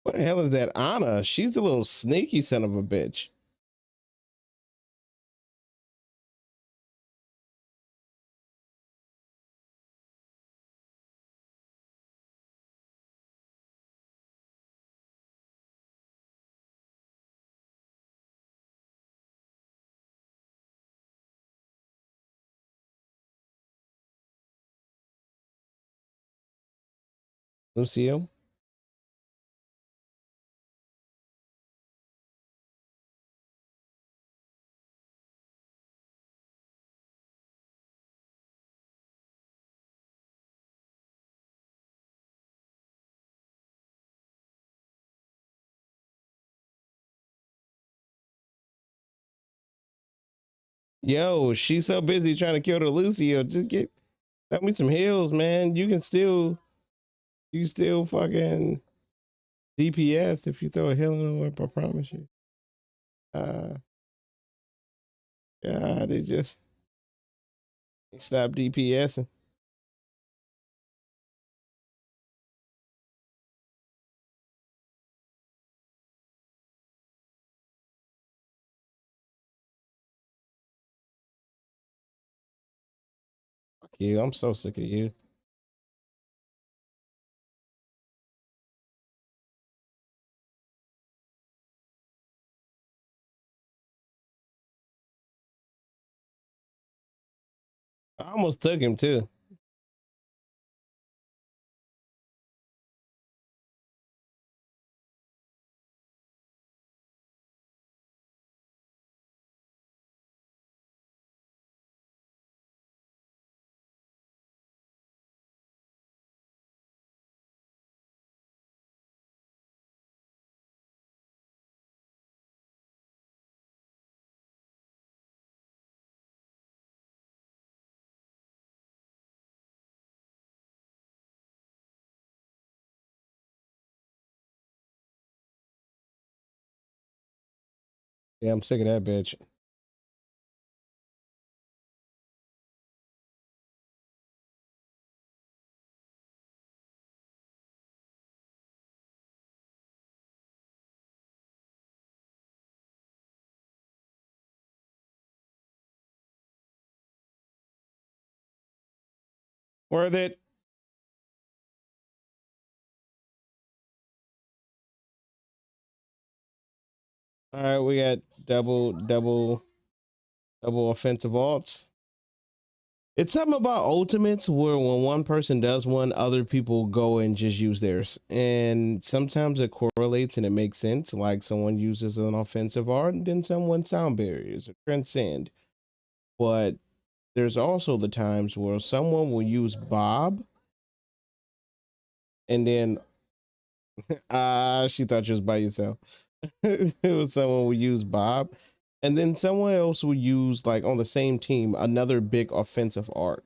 What the hell is that? Anna? She's a little sneaky son of a bitch. Lucio? Yo, she's so busy trying to kill the Lucio. Just tell me some heals, man. You still fucking DPS if you throw a healing whip, I promise you. Yeah, they just stop DPSing. Fuck you. I'm so sick of you. I almost took him too. Yeah, I'm sick of that bitch. Worth it. All right, we got double offensive alts. It's something about ultimates where when one person does one, other people go and just use theirs. And sometimes it correlates and it makes sense. Like someone uses an offensive art and then someone sound barriers or transcend. But there's also the times where someone will use Bob and then she thought you was by yourself. It was someone will use Bob and then someone else will use, like on the same team, another big offensive art.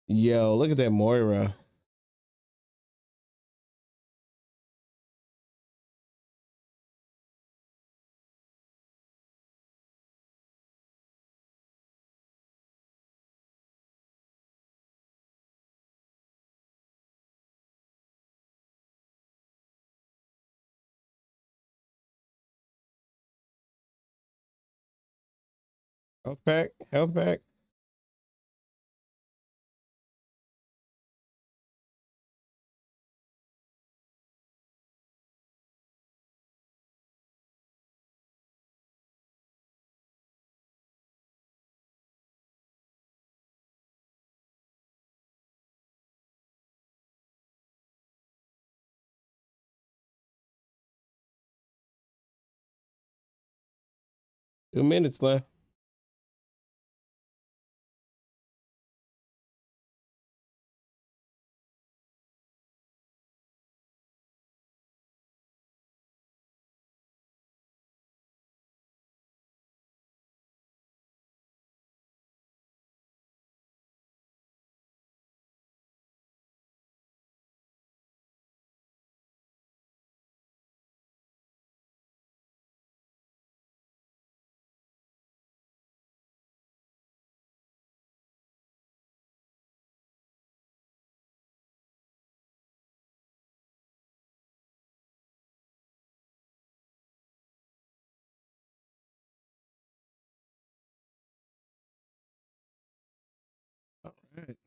Yo, look at that Moira. Health pack, health pack. Two minutes left. All right.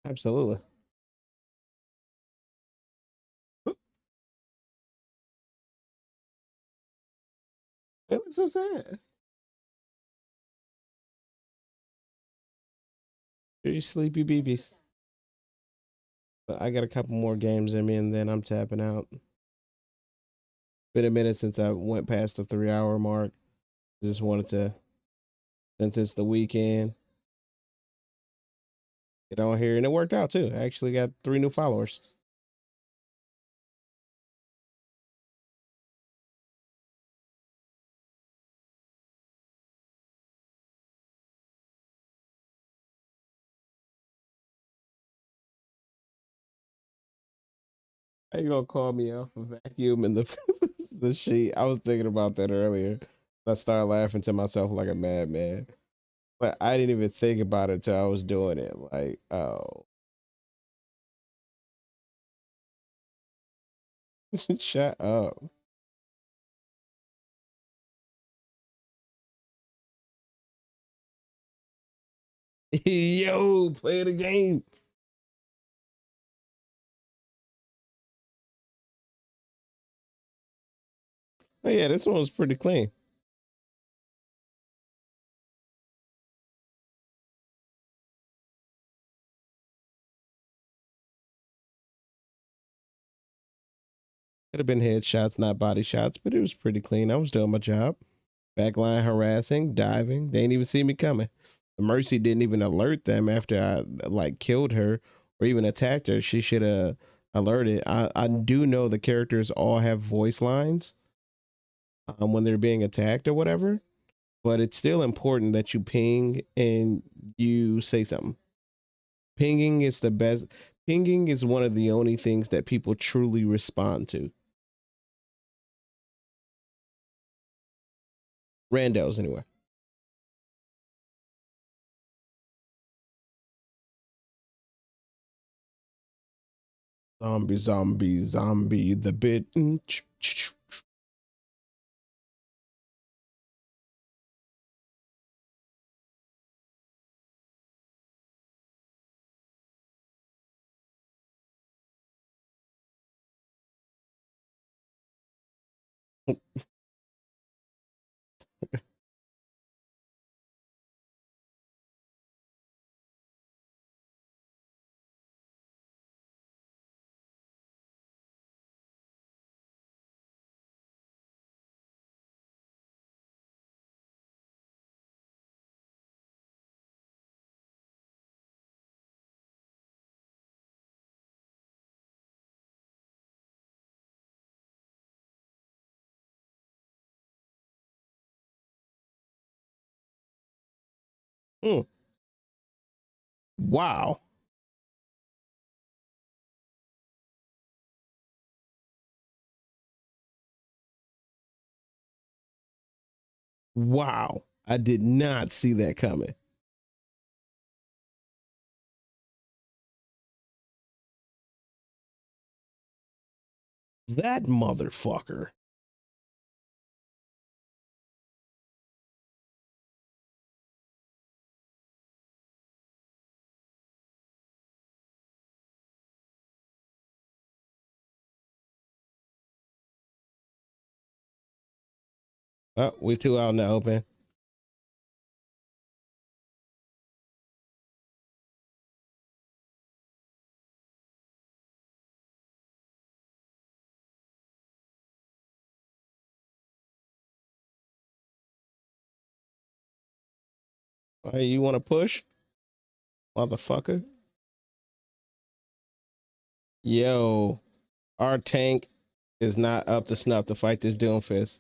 Absolutely. It looks so sad. Pretty sleepy BBs. But I got a couple more games in me and then I'm tapping out. Been a minute since I went past the 3 hour mark. Just wanted to, since it's the weekend, get on here and it worked out too. I actually got 3 new followers. How you gonna call me off a vacuum in the the sheet? I was thinking about that earlier. I started laughing to myself like a madman. But I didn't even think about it till I was doing it. Like, oh, shut up. Yo, play the game. Oh yeah, this one was pretty clean. Could have been headshots, not body shots, but it was pretty clean. I was doing my job. Backline harassing, diving. They didn't even see me coming. The Mercy didn't even alert them after I like killed her or even attacked her. She should have alerted. I do know the characters all have voice lines when they're being attacked or whatever, but it's still important that you ping and you say something. Pinging is the best. Pinging is one of the only things that people truly respond to. Randos, anyway. Zombie, zombie, zombie, the bit. Mm. Wow. Wow. I did not see that coming. That motherfucker. Oh, we two out in the open. Hey, you want to push? Motherfucker. Yo, our tank is not up to snuff to fight this Doomfist.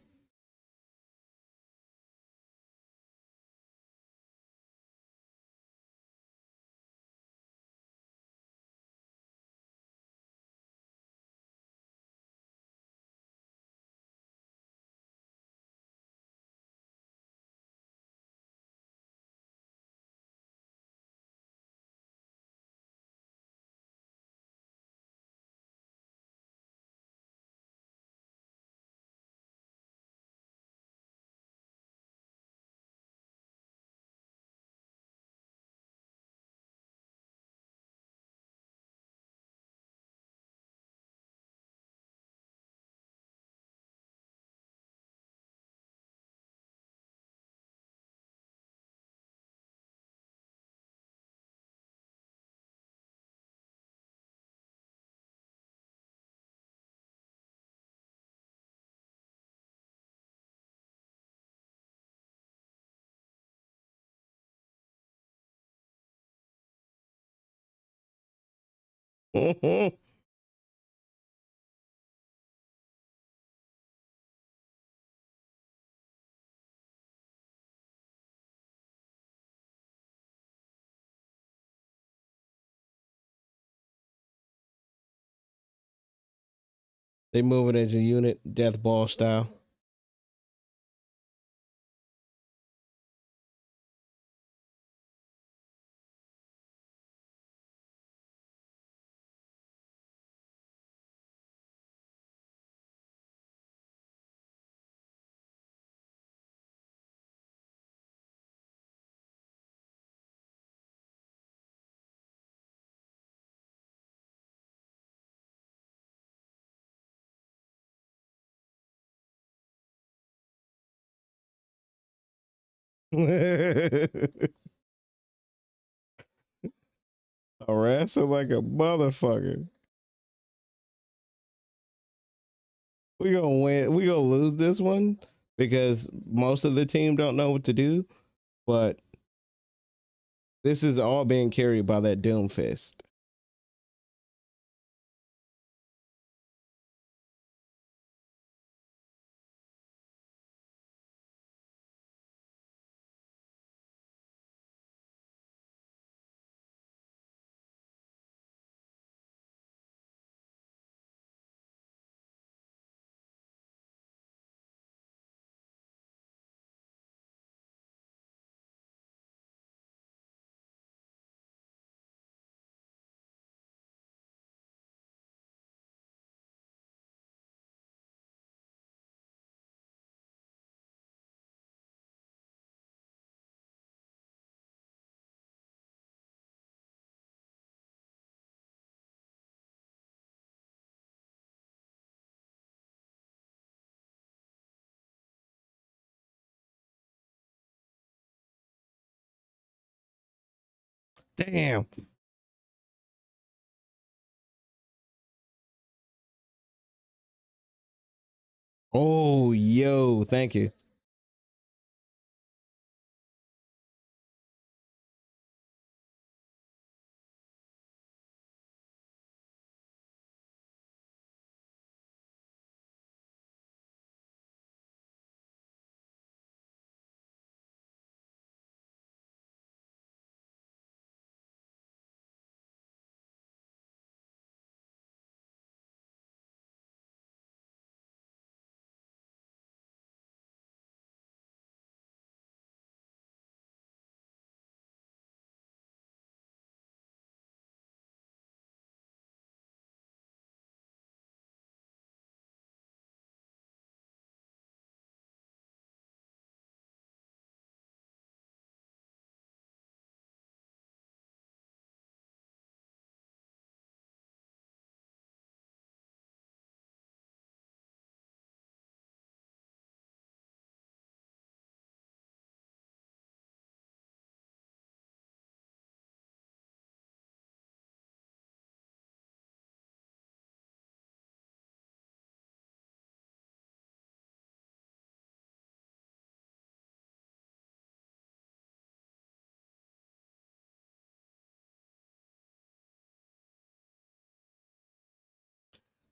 They moving as a unit, death ball style. Harassing like a motherfucker. We gonna win. We gonna lose this one because most of the team don't know what to do. But this is all being carried by that Doomfist. Damn. Oh, yo, thank you.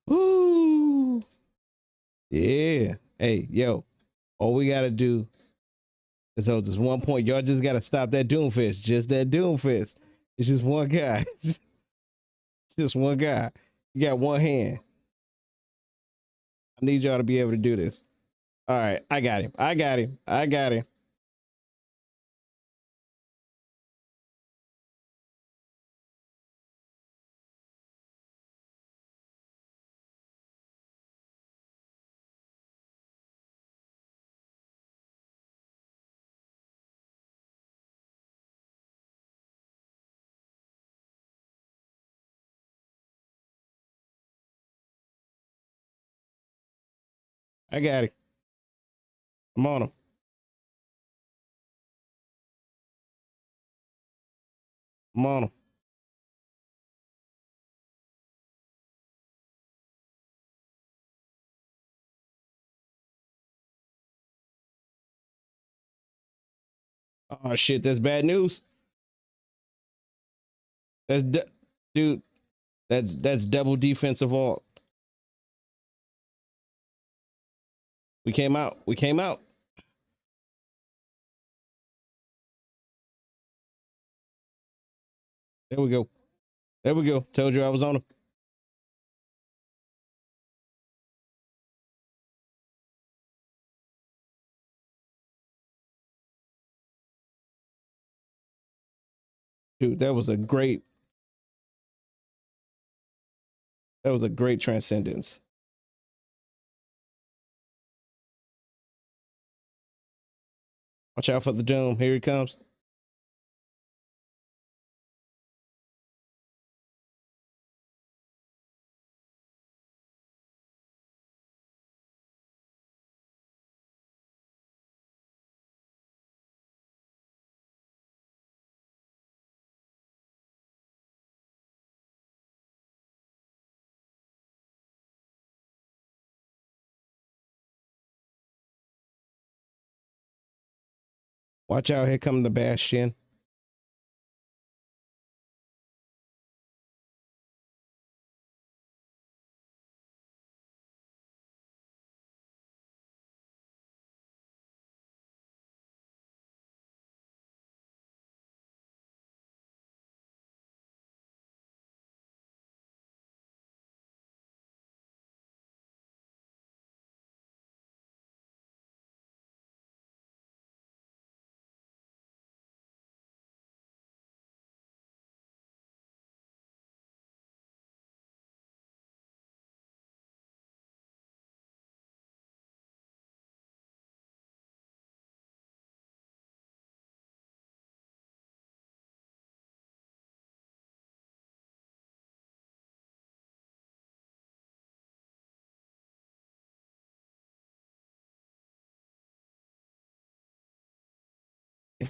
Woo. Yeah. Hey, yo, all we gotta do is hold this 1 point. Y'all just gotta stop that Doomfist. Just that Doomfist. It's just one guy. It's just one guy. You got one hand. I need y'all to be able to do this. All right, I got him. I got him. I got him. I got him. I'm on him. I'm on him. Oh shit, that's bad news. Dude. That's double defensive alt. We came out. We came out. There we go. There we go. Told you I was on him. Dude, that was a great transcendence. Watch out for the Doom. Here he comes. Watch out. Here come the Bastion.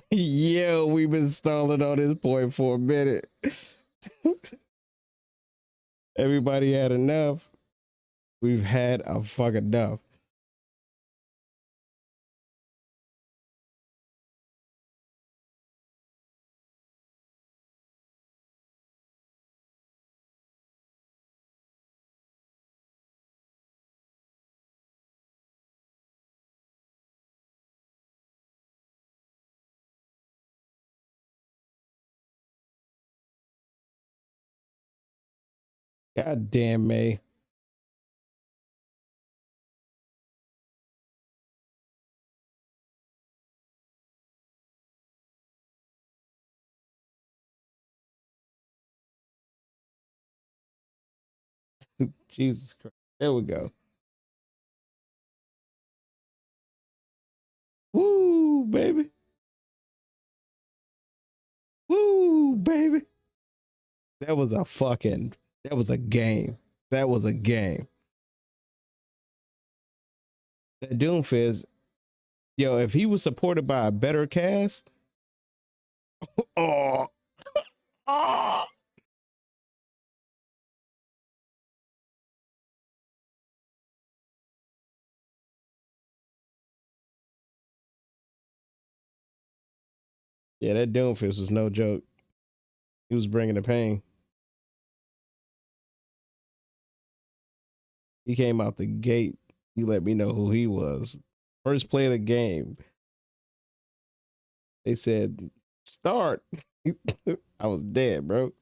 Yo, we've been stalling on this point for a minute. Everybody had enough. We've had a fuck enough. God damn, May. Jesus Christ. There we go. Woo, baby. Woo, baby. That was a game. That was a game. That Doomfist, yo, if he was supported by a better cast, oh, oh. Yeah, that Doomfist was no joke. He was bringing the pain. He came out the gate. He let me know who he was. First play of the game. They said, start. I was dead, bro.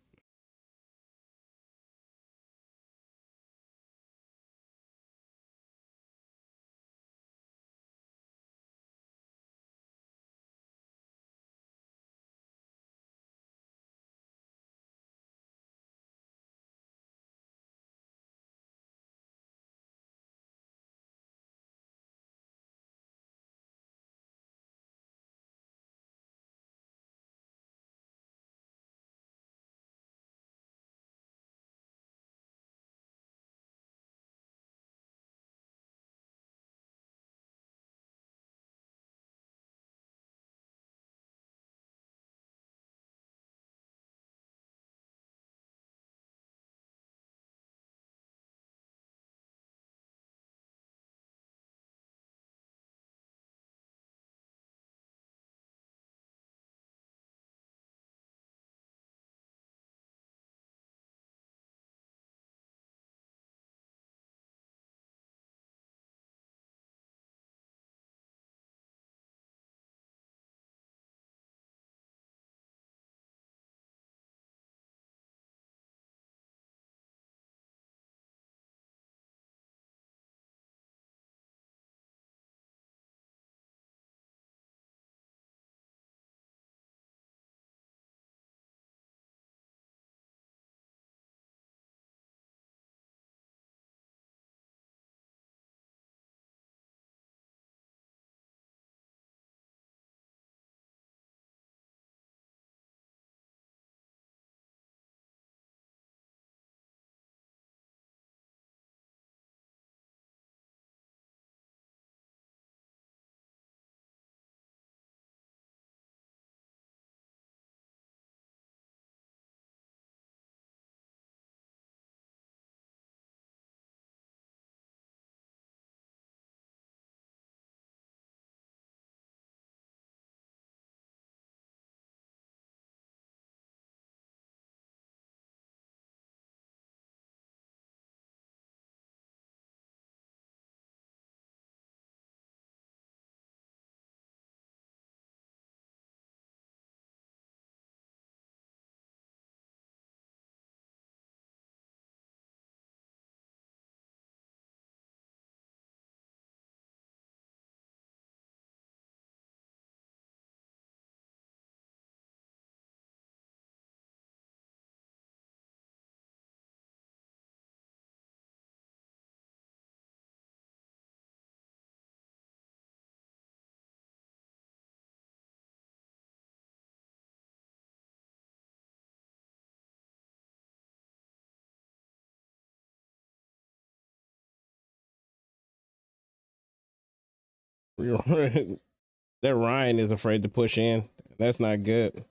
That Ryan is afraid to push in. That's not good.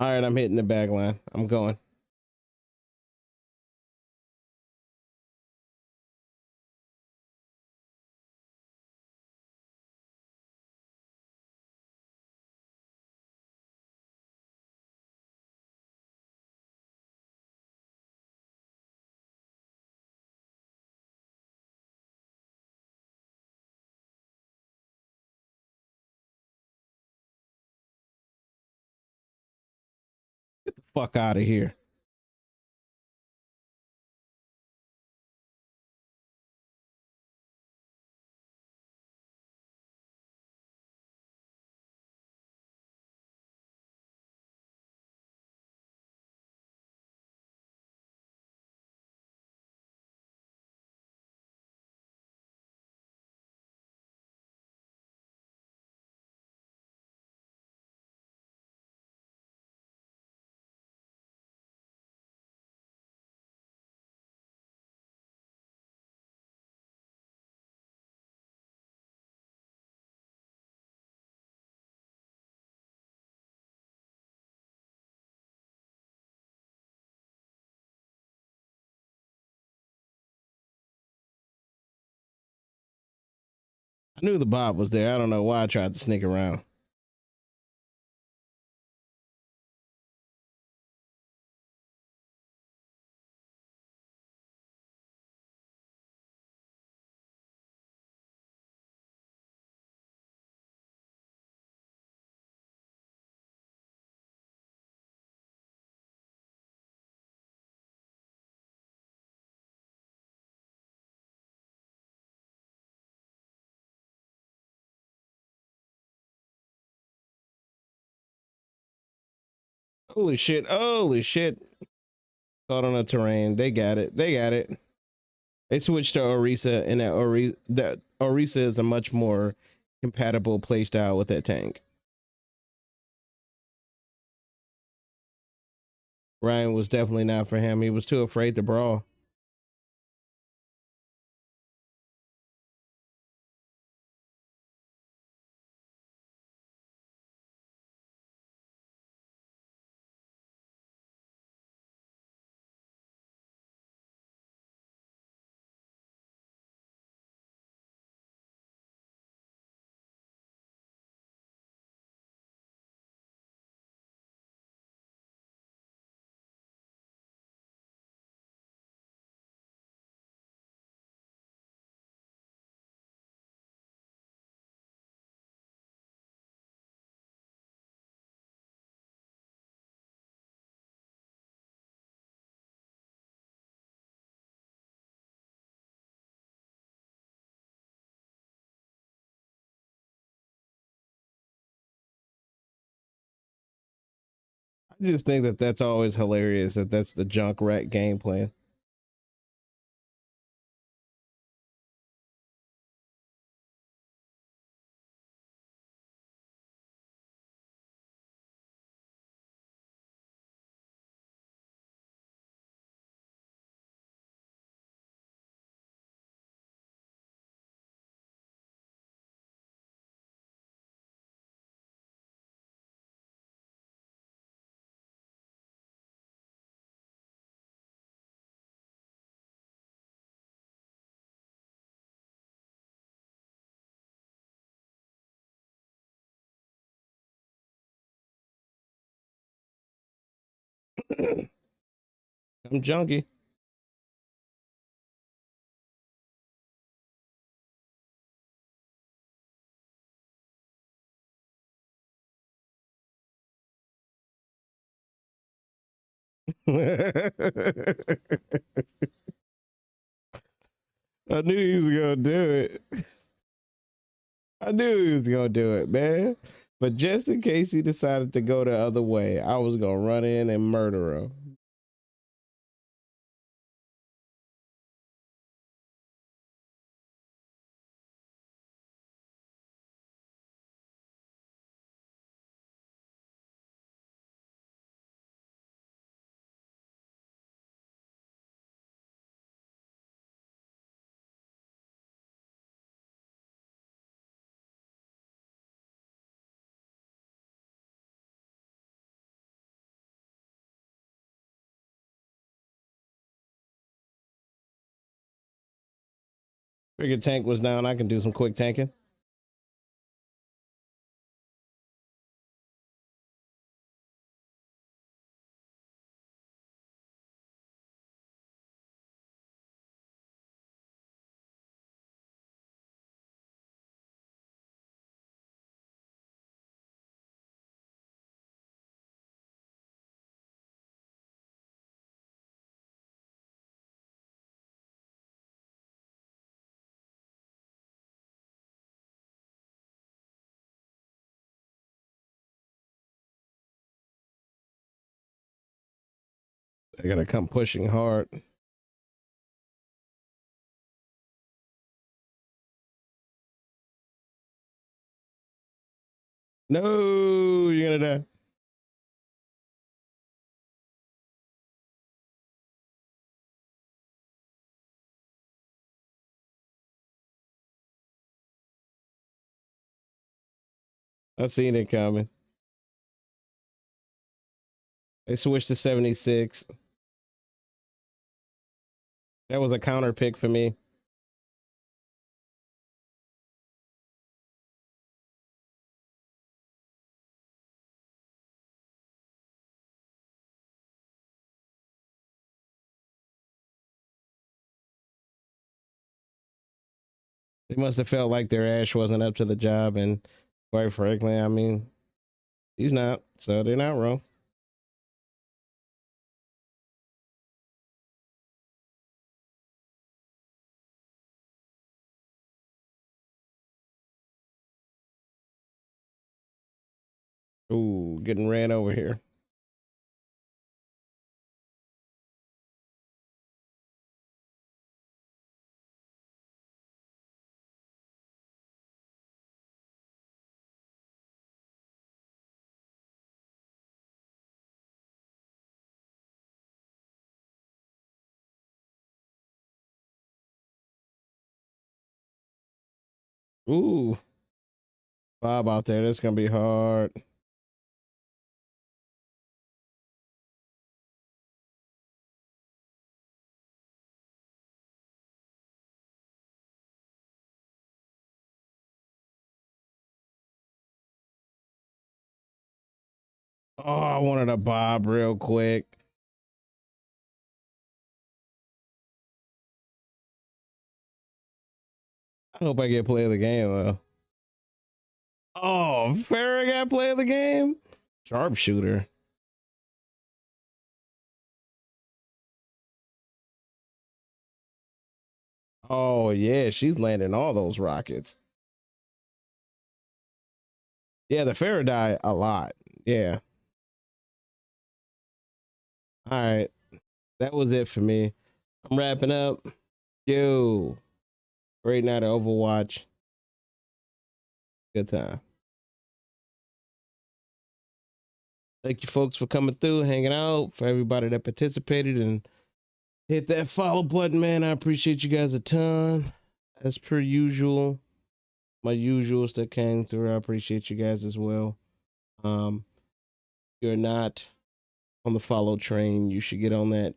All right, I'm hitting the back line. I'm going. Get the fuck out of here. I knew the Bob was there. I don't know why I tried to sneak around. Holy shit. Holy shit. Caught on a terrain. They got it. They got it. They switched to Orisa, and that Orisa is a much more compatible playstyle with that tank. Ryan was definitely not for him. He was too afraid to brawl. I just think that that's always hilarious that that's the junk rat game plan. I'm junky. I knew he was gonna do it. I knew he was gonna do it, man. But just in case he decided to go the other way, I was gonna run in and murder him. Figure tank was down. I can do some quick tanking. I gotta come pushing hard. No, you're gonna die. I seen it coming. They switched to 76. That was a counter pick for me. They must have felt like their Ash wasn't up to the job, and quite frankly, I mean, he's not, so they're not wrong. Ooh, getting ran over here. Ooh. Bob out there. That's gonna be hard. Oh, I wanted a Bob real quick. I hope I get play of the game though. Oh, Farrah got play of the game? Sharpshooter. Oh yeah, she's landing all those rockets. Yeah, the Farrah died a lot. Yeah. All right. That was it for me. I'm wrapping up. Yo. Great night of Overwatch. Good time. Thank you folks for coming through, hanging out, for everybody that participated and hit that follow button, man. I appreciate you guys a ton. As per usual. My usuals that came through. I appreciate you guys as well. You're not on the follow train. You should get on that.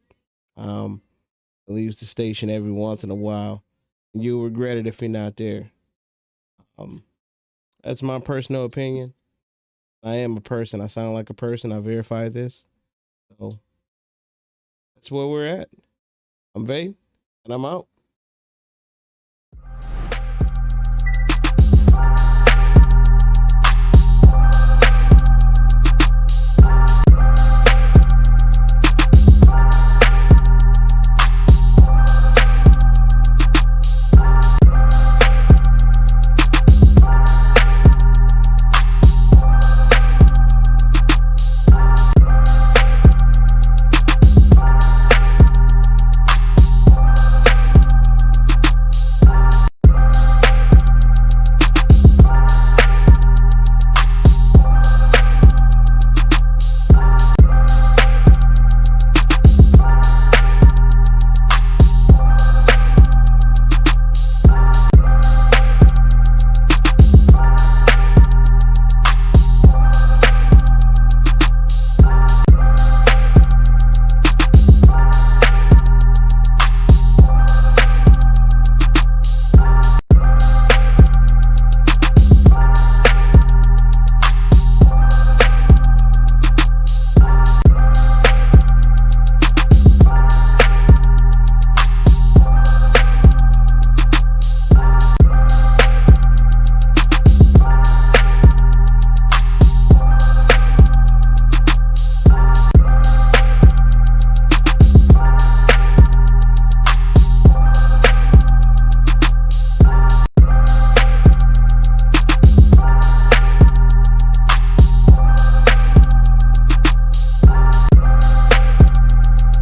It leaves the station every once in a while. You'll regret it if you're not there. That's my personal opinion. I am a person. I sound like a person. I verified this. So that's where we're at. I'm Vay, and I'm out.